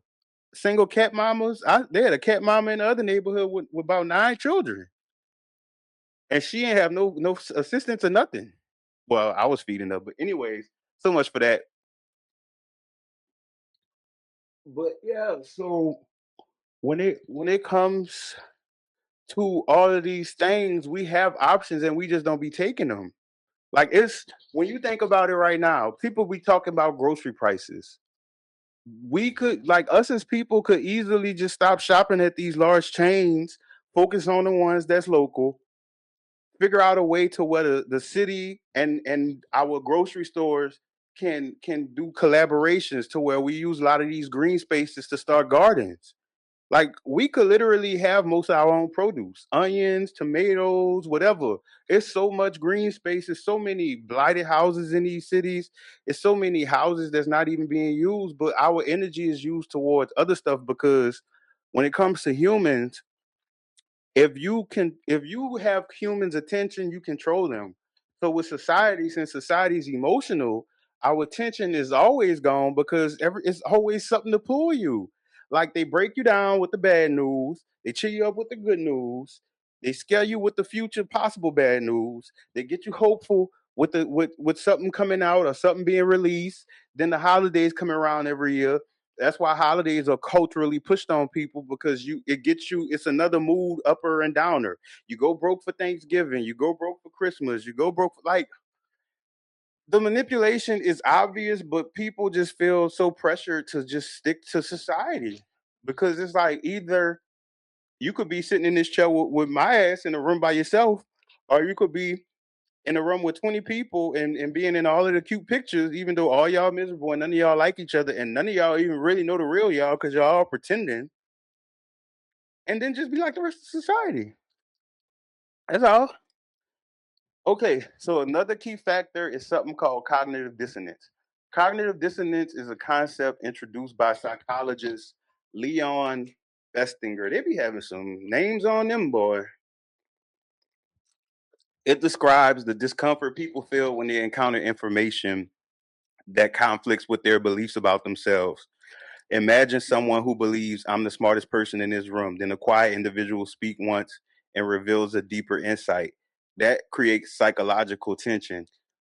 Single cat mamas. They had a cat mama in the other neighborhood with about 9 children, and she ain't have no assistance or nothing. Well, I was feeding her, but anyways, so much for that. But yeah, so when it comes to all of these things, we have options and we just don't be taking them. Like it's when you think about it right now, people be talking about grocery prices. We could like us as people could easily just stop shopping at these large chains, focus on the ones that's local, figure out a way to where the city and our grocery stores can do collaborations to where we use a lot of these green spaces to start gardens. Like we could literally have most of our own produce, onions, tomatoes, whatever. It's so much green space. There's so many blighted houses in these cities. It's so many houses that's not even being used, but our energy is used towards other stuff because when it comes to humans, if you have humans' attention, you control them. So with society, since society is emotional, our attention is always gone because it's always something to pull you. Like they break you down with the bad news, they cheer you up with the good news, they scare you with the future possible bad news, they get you hopeful with something coming out or something being released. Then the holidays coming around every year. That's why holidays are culturally pushed on people because it gets you. It's another mood upper and downer. You go broke for Thanksgiving. You go broke for Christmas. You go broke for, like, the manipulation is obvious, but people just feel so pressured to just stick to society because it's like either you could be sitting in this chair with my ass in a room by yourself, or you could be in a room with 20 people and being in all of the cute pictures, even though all y'all miserable and none of y'all like each other and none of y'all even really know the real y'all because y'all all pretending, and then just be like the rest of society. That's all. Okay, so another key factor is something called cognitive dissonance. Cognitive dissonance is a concept introduced by psychologist Leon Festinger. They be having some names on them, boy. It describes the discomfort people feel when they encounter information that conflicts with their beliefs about themselves. Imagine someone who believes I'm the smartest person in this room. Then a quiet individual speaks once and reveals a deeper insight. That creates psychological tension.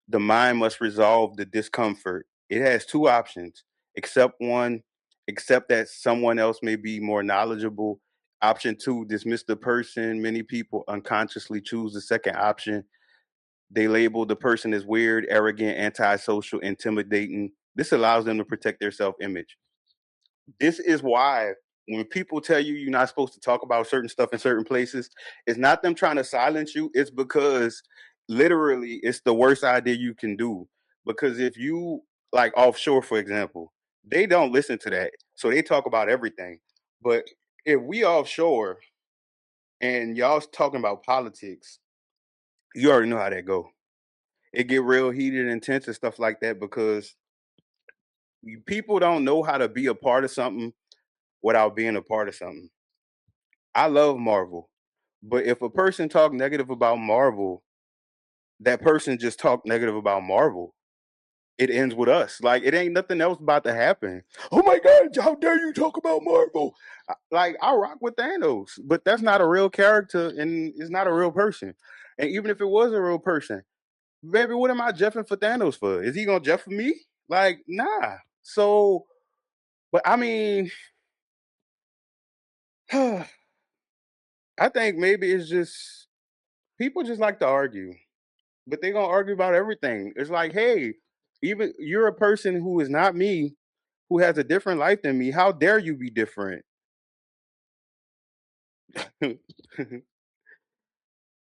The mind must resolve the discomfort. It has two options. Accept one, accept that someone else may be more knowledgeable. Option two, dismiss the person. Many people unconsciously choose the second option. They label the person as weird, arrogant, antisocial, intimidating. This allows them to protect their self image. This is why when people tell you you're not supposed to talk about certain stuff in certain places, it's not them trying to silence you. It's because literally it's the worst idea you can do. Because if you, like offshore, for example, they don't listen to that. So they talk about everything. But if we offshore and y'all's talking about politics, you already know how that go. It get real heated and intense and stuff like that because people don't know how to be a part of something without being a part of something. I love Marvel, but if a person talk negative about Marvel, that person just talk negative about Marvel. It ends with us. Like it ain't nothing else about to happen. Oh my God, how dare you talk about Marvel? Like I rock with Thanos, but that's not a real character and it's not a real person. And even if it was a real person, baby, what am I jeffing for Thanos for? Is he gonna jeff for me? Like, nah. So, but I mean, I think maybe it's just people just like to argue, but they gonna argue about everything. It's like, hey, even you're a person who is not me, who has a different life than me. How dare you be different? I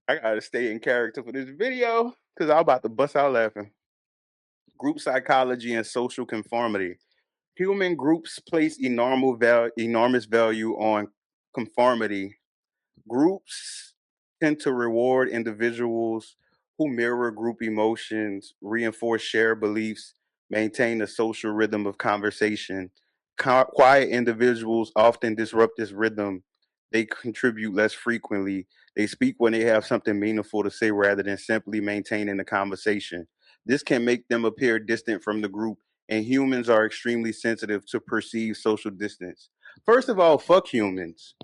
gotta stay in character for this video because I'm about to bust out laughing. Group psychology and social conformity. Human groups place enormous value on conformity. Groups tend to reward individuals who mirror group emotions, reinforce shared beliefs, maintain a social rhythm of conversation. Quiet individuals often disrupt this rhythm. They contribute less frequently. They speak when they have something meaningful to say rather than simply maintaining the conversation. This can make them appear distant from the group, and humans are extremely sensitive to perceived social distance. First of all, fuck humans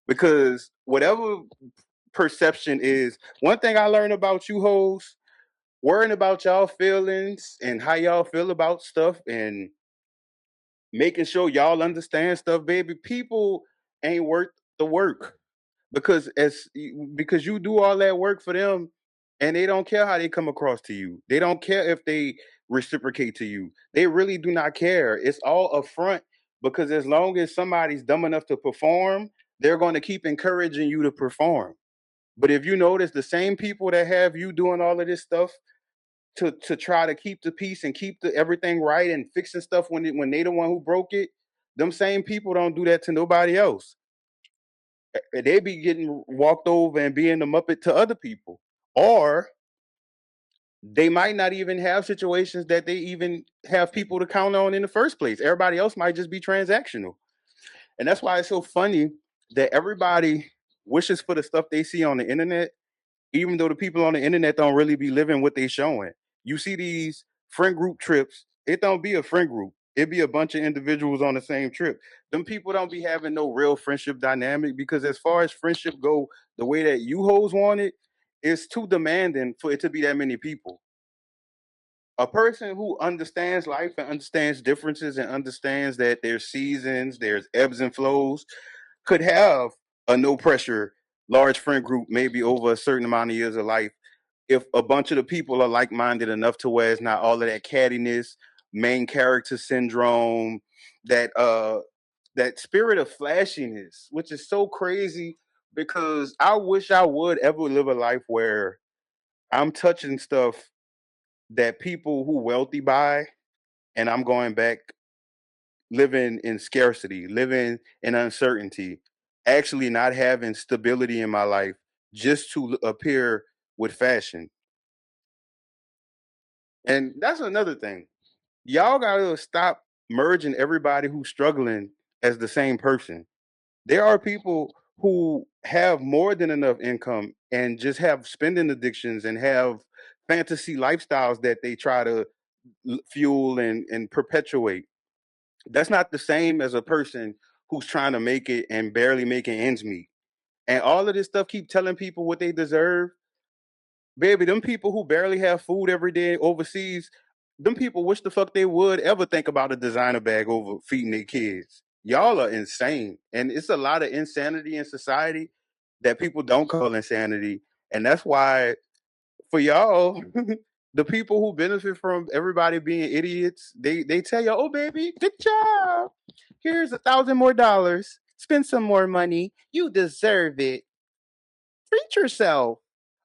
because whatever perception is, one thing I learned about you hoes, worrying about y'all feelings and how y'all feel about stuff and making sure y'all understand stuff, baby. People ain't worth the work because because you do all that work for them and they don't care how they come across to you. They don't care if they reciprocate to you. They really do not care. It's all a front because as long as somebody's dumb enough to perform, they're going to keep encouraging you to perform. But if you notice the same people that have you doing all of this stuff to try to keep the peace and keep everything right and fixing stuff when they the one who broke it, them same people don't do that to nobody else. They be getting walked over and being the muppet to other people, or they might not even have situations that they even have people to count on in the first place. Everybody else might just be transactional, and that's why it's so funny that everybody wishes for the stuff they see on the internet even though the people on the internet don't really be living what they showing. You see these friend group trips, it don't be a friend group. It be a bunch of individuals on the same trip. Them people don't be having no real friendship dynamic because as far as friendship go, the way that you hoes want it, it's too demanding for it to be that many people. A person who understands life and understands differences and understands that there's seasons, there's ebbs and flows, could have a no pressure large friend group maybe over a certain amount of years of life if a bunch of the people are like minded enough to where it's not all of that cattiness, main character syndrome, that spirit of flashiness, which is so crazy because I wish I would ever live a life where I'm touching stuff that people who wealthy buy and I'm going back living in scarcity, living in uncertainty, actually not having stability in my life just to appear with fashion. And that's another thing. Y'all gotta stop merging everybody who's struggling as the same person. There are people who have more than enough income and just have spending addictions and have fantasy lifestyles that they try to fuel and perpetuate. That's not the same as a person who's trying to make it and barely making ends meet. And all of this stuff keep telling people what they deserve. Baby, them people who barely have food every day overseas, them people wish the fuck they would ever think about a designer bag over feeding their kids. Y'all are insane. And it's a lot of insanity in society that people don't call insanity. And that's why for y'all, the people who benefit from everybody being idiots, they tell you, oh baby, good job. Here's $1,000 more. Spend some more money. You deserve it. Treat yourself.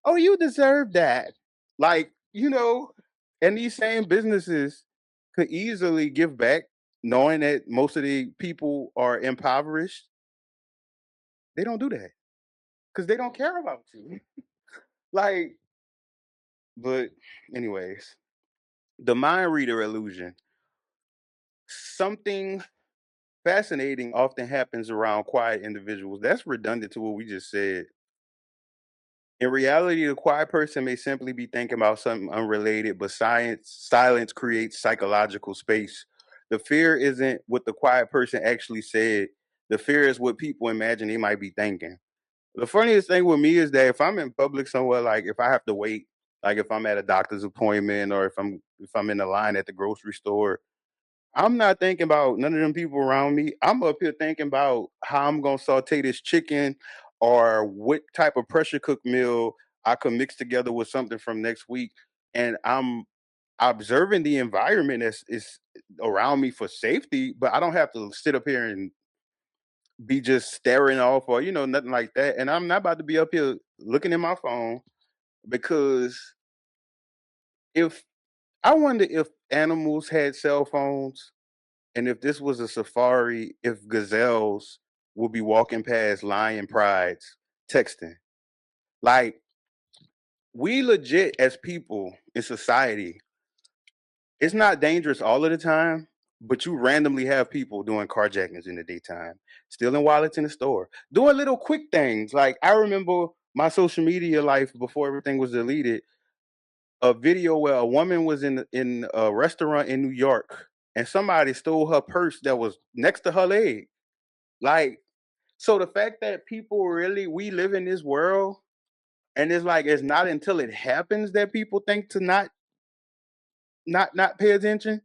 Oh, you deserve that. Like, and these same businesses could easily give back knowing that most of the people are impoverished. They don't do that because they don't care about you. Like, but anyways, the mind reader illusion. Something fascinating often happens around quiet individuals. That's redundant to what we just said. In reality, the quiet person may simply be thinking about something unrelated, but silence creates psychological space. The fear isn't what the quiet person actually said. The fear is what people imagine they might be thinking. The funniest thing with me is that if I'm in public somewhere, like if I have to wait, like if I'm at a doctor's appointment or if I'm in a line at the grocery store, I'm not thinking about none of them people around me. I'm up here thinking about how I'm gonna saute this chicken or what type of pressure cook meal I could mix together with something from next week. And I'm observing the environment that's is around me for safety, but I don't have to sit up here and be just staring off or nothing like that. And I'm not about to be up here looking at my phone because if I wonder if animals had cell phones. And if this was a safari, if gazelles would be walking past lion prides texting. Like, we legit as people in society, it's not dangerous all of the time, but you randomly have people doing carjackings in the daytime, stealing wallets in the store, doing little quick things. Like, I remember my social media life before everything was deleted, a video where a woman was in a restaurant in New York and somebody stole her purse that was next to her leg. Like, so the fact that people really we live in this world and it's like it's not until it happens that people think to not pay attention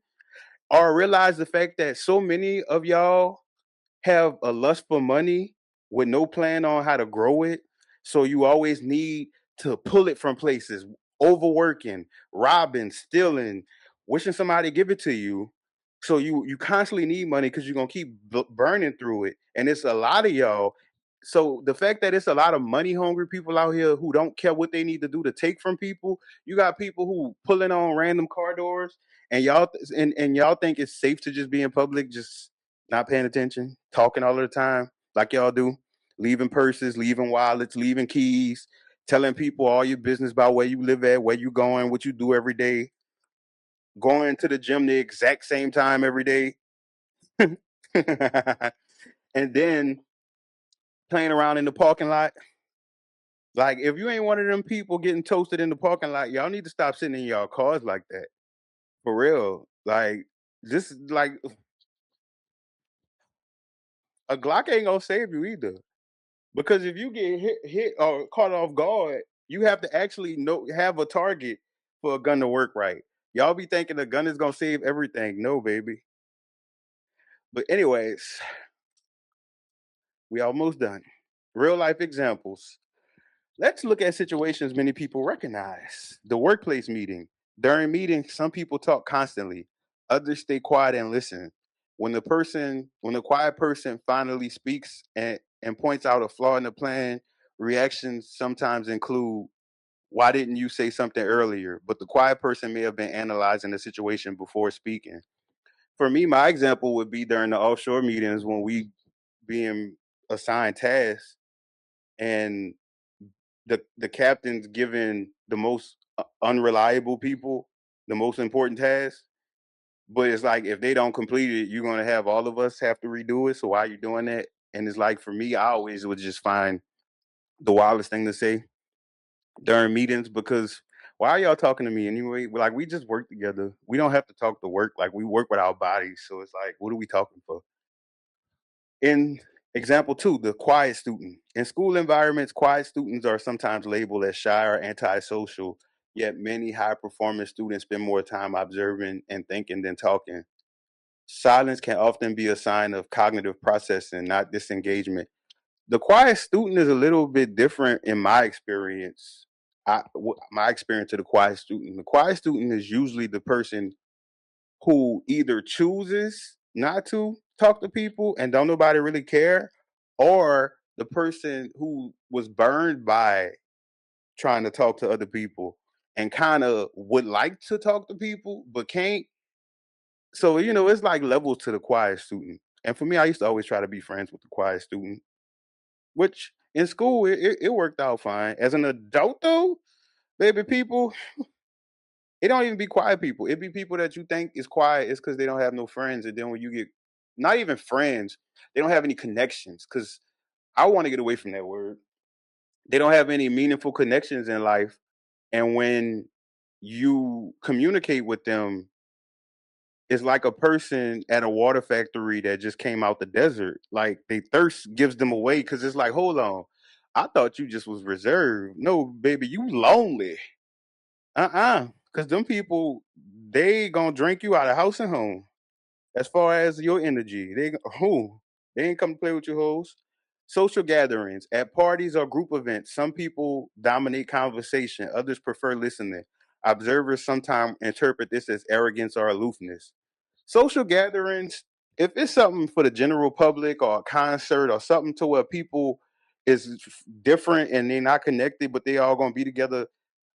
or realize the fact that so many of y'all have a lust for money with no plan on how to grow it. So you always need to pull it from places, overworking, robbing, stealing, wishing somebody give it to you. So you constantly need money because you're gonna keep burning through it, and it's a lot of y'all. So the fact that it's a lot of money hungry people out here who don't care what they need to do to take from people, you got people who pulling on random car doors, and y'all think it's safe to just be in public, just not paying attention, talking all of the time, like y'all do, leaving purses, leaving wallets, leaving keys, telling people all your business about where you live at, where you going, what you do every day, going to the gym the exact same time every day, and then playing around in the parking lot. Like, if you ain't one of them people getting toasted in the parking lot, y'all need to stop sitting in y'all cars like that. For real. Like, this is like a Glock ain't gonna save you either. Because if you get hit or caught off guard, you have to actually know have a target for a gun to work right. Y'all be thinking the gun is gonna save everything. No, baby. But anyways, we almost done. Real life examples. Let's look at situations many people recognize. The workplace meeting. During meetings, some people talk constantly. Others stay quiet and listen. When the quiet person finally speaks and points out a flaw in the plan, reactions sometimes include, why didn't you say something earlier? But the quiet person may have been analyzing the situation before speaking. For me, my example would be during the offshore meetings when we being assigned tasks and the captain's given the most unreliable people the most important task. But it's like if they don't complete it, you're gonna have all of us have to redo it. So why are you doing that? And it's like for me, I always would just find the wildest thing to say during meetings because why are y'all talking to me anyway? Like we just work together. We don't have to talk to work. Like we work with our bodies. So it's like, what are we talking for? In example two, the quiet student. In school environments, quiet students are sometimes labeled as shy or antisocial, yet many high performing students spend more time observing and thinking than talking. Silence can often be a sign of cognitive processing, not disengagement. The quiet student is a little bit different in my experience. My experience of the quiet student. The quiet student is usually the person who either chooses not to talk to people and don't nobody really care, or the person who was burned by trying to talk to other people and kind of would like to talk to people but can't. So, it's like levels to the quiet student. And for me, I used to always try to be friends with the quiet student, which in school it worked out fine. As an adult though, baby, people, it don't even be quiet people. It be people that you think is quiet is because they don't have no friends. And then when you get not even friends, they don't have any connections. Because I want to get away from that word. They don't have any meaningful connections in life. And when you communicate with them, it's like a person at a water factory that just came out the desert. Like they thirst gives them away because it's like, hold on, I thought you just was reserved. No, baby, you lonely. Because them people, they gonna drink you out of house and home. As far as your energy, they ain't come to play with your hoes. Social gatherings at parties or group events, some people dominate conversation, others prefer listening. Observers sometimes interpret this as arrogance or aloofness. Social gatherings, if it's something for the general public or a concert or something to where people is different and they're not connected, but they all gonna be together,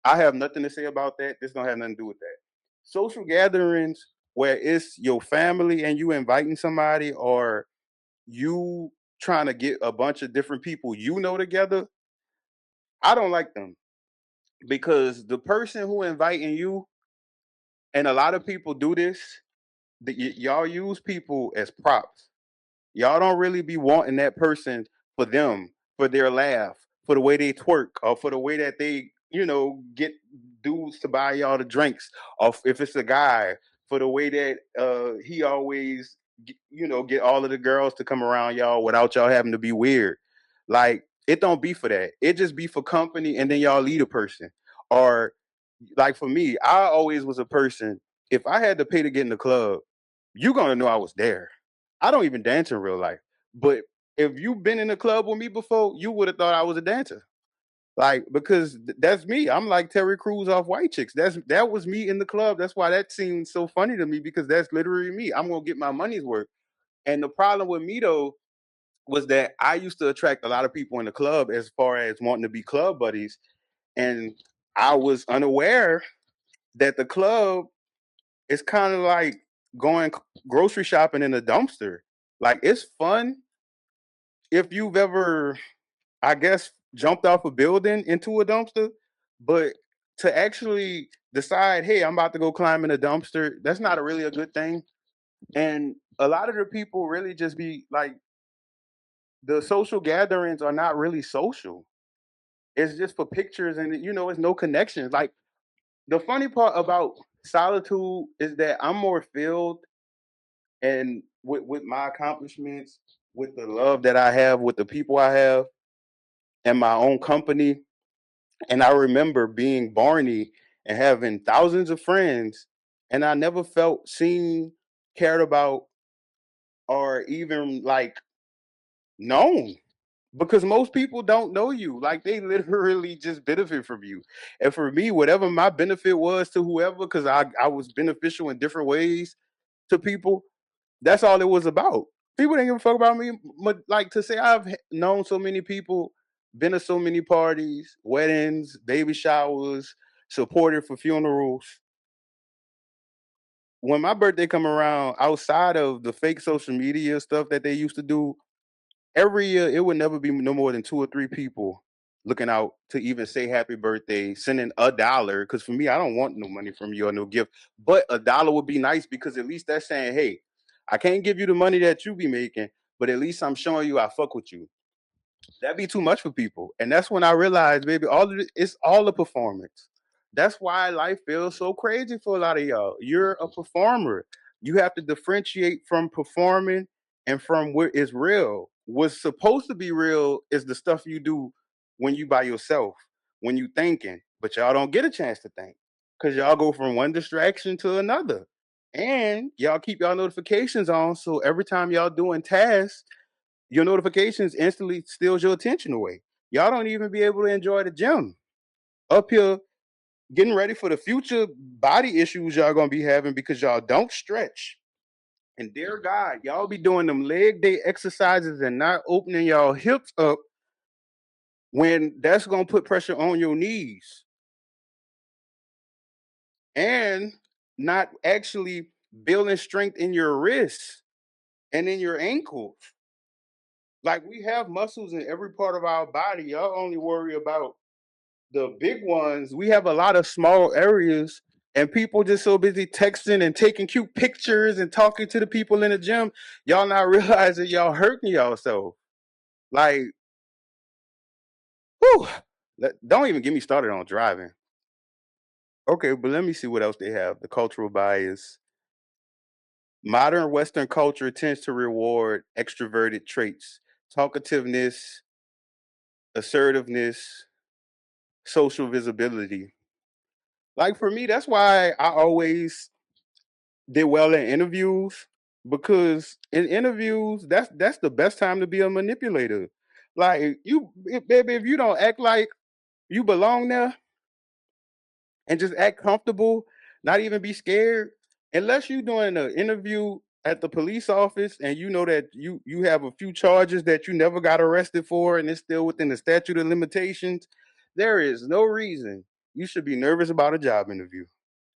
I have nothing to say about that. This don't have nothing to do with that. Social gatherings where it's your family and you inviting somebody or you trying to get a bunch of different people together, I don't like them because the person who inviting you, and a lot of people do this, y'all use people as props. Y'all don't really be wanting that person for them, for their laugh, for the way they twerk, or for the way that they, get dudes to buy y'all the drinks, or if it's a guy, for the way that he always, get all of the girls to come around y'all without y'all having to be weird. Like it don't be for that. It just be for company, and then y'all lead a person. Or like for me, I always was a person. If I had to pay to get in the club, you gonna know I was there. I don't even dance in real life. But if you've been in a club with me before, you would have thought I was a dancer. Like because that's me. I'm like Terry Crews off White Chicks. That was me in the club. That's why that seems so funny to me because that's literally me. I'm gonna get my money's worth. And the problem with me though was that I used to attract a lot of people in the club as far as wanting to be club buddies, and I was unaware that the club is kind of like going grocery shopping in a dumpster. Like it's fun if you've ever, I guess, jumped off a building into a dumpster, but to actually decide, hey, I'm about to go climb in a dumpster, that's not really a good thing. And a lot of the people really just be like, the social gatherings are not really social. It's just for pictures and it's no connections. Like the funny part about solitude is that I'm more filled and with my accomplishments, with the love that I have, with the people I have, and my own company. And I remember being Barney and having thousands of friends. and I never felt seen, cared about, or even like known. Because most people don't know you. Like they literally just benefit from you. And for me, whatever my benefit was to whoever, because I was beneficial in different ways to people, that's all it was about. People didn't give a fuck about me. But like to say I've known so many people, been to so many parties, weddings, baby showers, supported for funerals. When my birthday come around, outside of the fake social media stuff that they used to do, every year it would never be no more than two or three people looking out to even say happy birthday, sending $1. Because for me, I don't want no money from you or no gift, but $1 would be nice because at least that's saying, hey, I can't give you the money that you be making, but at least I'm showing you I fuck with you. That'd be too much for people. And that's when I realized, baby, all of it's all a performance. That's why life feels so crazy for a lot of y'all. You're a performer. You have to differentiate from performing and from what is real. What's supposed to be real is the stuff you do when you by yourself, when you thinking, but y'all don't get a chance to think. Cause y'all go from one distraction to another. And y'all keep y'all notifications on. So every time y'all doing tasks, your notifications instantly steals your attention away. Y'all don't even be able to enjoy the gym. Up here, getting ready for the future body issues y'all gonna be having because y'all don't stretch. And dear God, y'all be doing them leg day exercises and not opening y'all hips up when that's gonna put pressure on your knees and not actually building strength in your wrists and in your ankles. Like we have muscles in every part of our body. Y'all only worry about the big ones. We have a lot of small areas, and people just so busy texting and taking cute pictures and talking to the people in the gym. Y'all not realizing y'all hurting yourself. Like, whew, don't even get me started on driving. Okay, but let me see what else they have. The cultural bias. Modern Western culture tends to reward extroverted traits, talkativeness, assertiveness, social visibility. Like for me, that's why I always did well in interviews because in interviews that's the best time to be a manipulator. Like baby, if you don't act like you belong there and just act comfortable, not even be scared, unless you're doing an interview at the police office and you know that you have a few charges that you never got arrested for and it's still within the statute of limitations, there is no reason you should be nervous about a job interview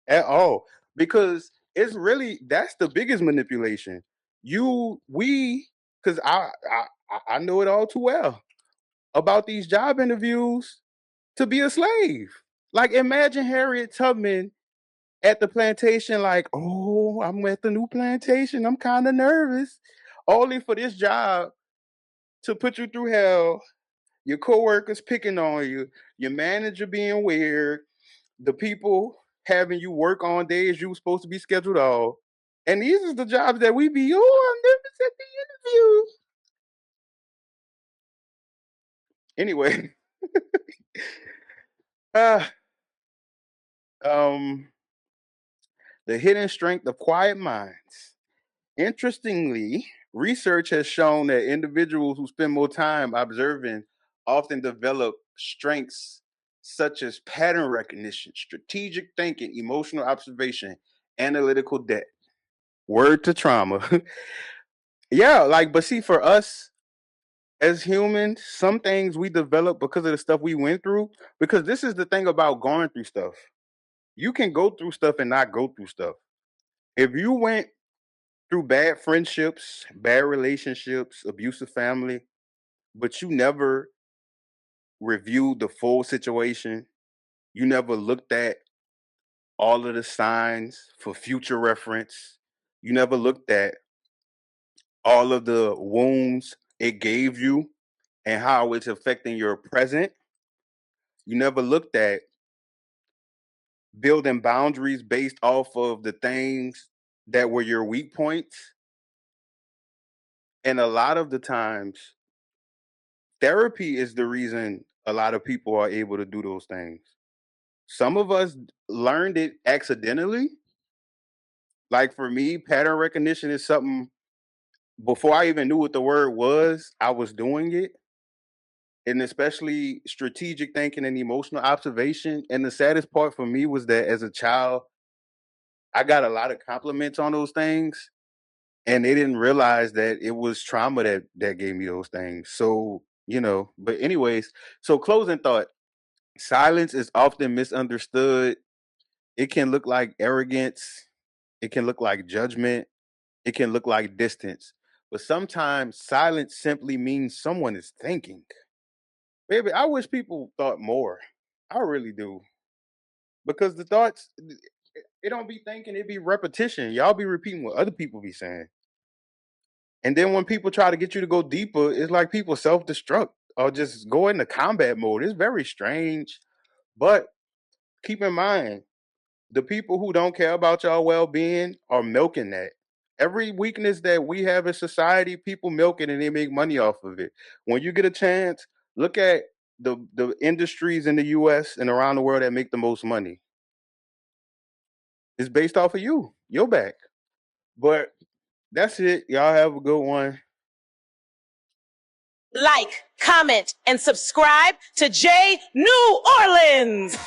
at all because it's really that's the biggest manipulation. We because I know it all too well about these job interviews to be a slave. Like imagine Harriet Tubman at the plantation, like, oh, I'm at the new plantation. I'm kind of nervous, only for this job to put you through hell. Your coworkers picking on you, your manager being weird, the people having you work on days you were supposed to be scheduled off. And these are the jobs that we be, oh, I'm nervous at the interview. Anyway, uh, um, the hidden strength of quiet minds. Interestingly, research has shown that individuals who spend more time observing often develop strengths such as pattern recognition, strategic thinking, emotional observation, analytical depth. Word to trauma. Yeah, like, but see, for us as humans, some things we develop because of the stuff we went through. Because this is the thing about going through stuff. You can go through stuff and not go through stuff. If you went through bad friendships, bad relationships, abusive family, but you never reviewed the full situation, you never looked at all of the signs for future reference, you never looked at all of the wounds it gave you and how it's affecting your present. You never looked at building boundaries based off of the things that were your weak points. And a lot of the times, therapy is the reason a lot of people are able to do those things. Some of us learned it accidentally, Like for me, pattern recognition is something before I even knew what the word was, I was doing it. And especially strategic thinking and emotional observation. And the saddest part for me was that as a child, I got a lot of compliments on those things. And they didn't realize that it was trauma that gave me those things. So, but anyways, so closing thought, silence is often misunderstood. It can look like arrogance, it can look like judgment, it can look like distance. But sometimes silence simply means someone is thinking. Baby, I wish people thought more. I really do. Because the thoughts, it don't be thinking, it be repetition. Y'all be repeating what other people be saying. And then when people try to get you to go deeper, it's like people self destruct or just go into combat mode. It's very strange. But keep in mind, the people who don't care about y'all well being are milking that. Every weakness that we have in society, people milk it and they make money off of it. When you get a chance, look at the industries in the US and around the world that make the most money. It's based off of you, your back. But that's it. Y'all have a good one. Like, comment, and subscribe to J New Orleans.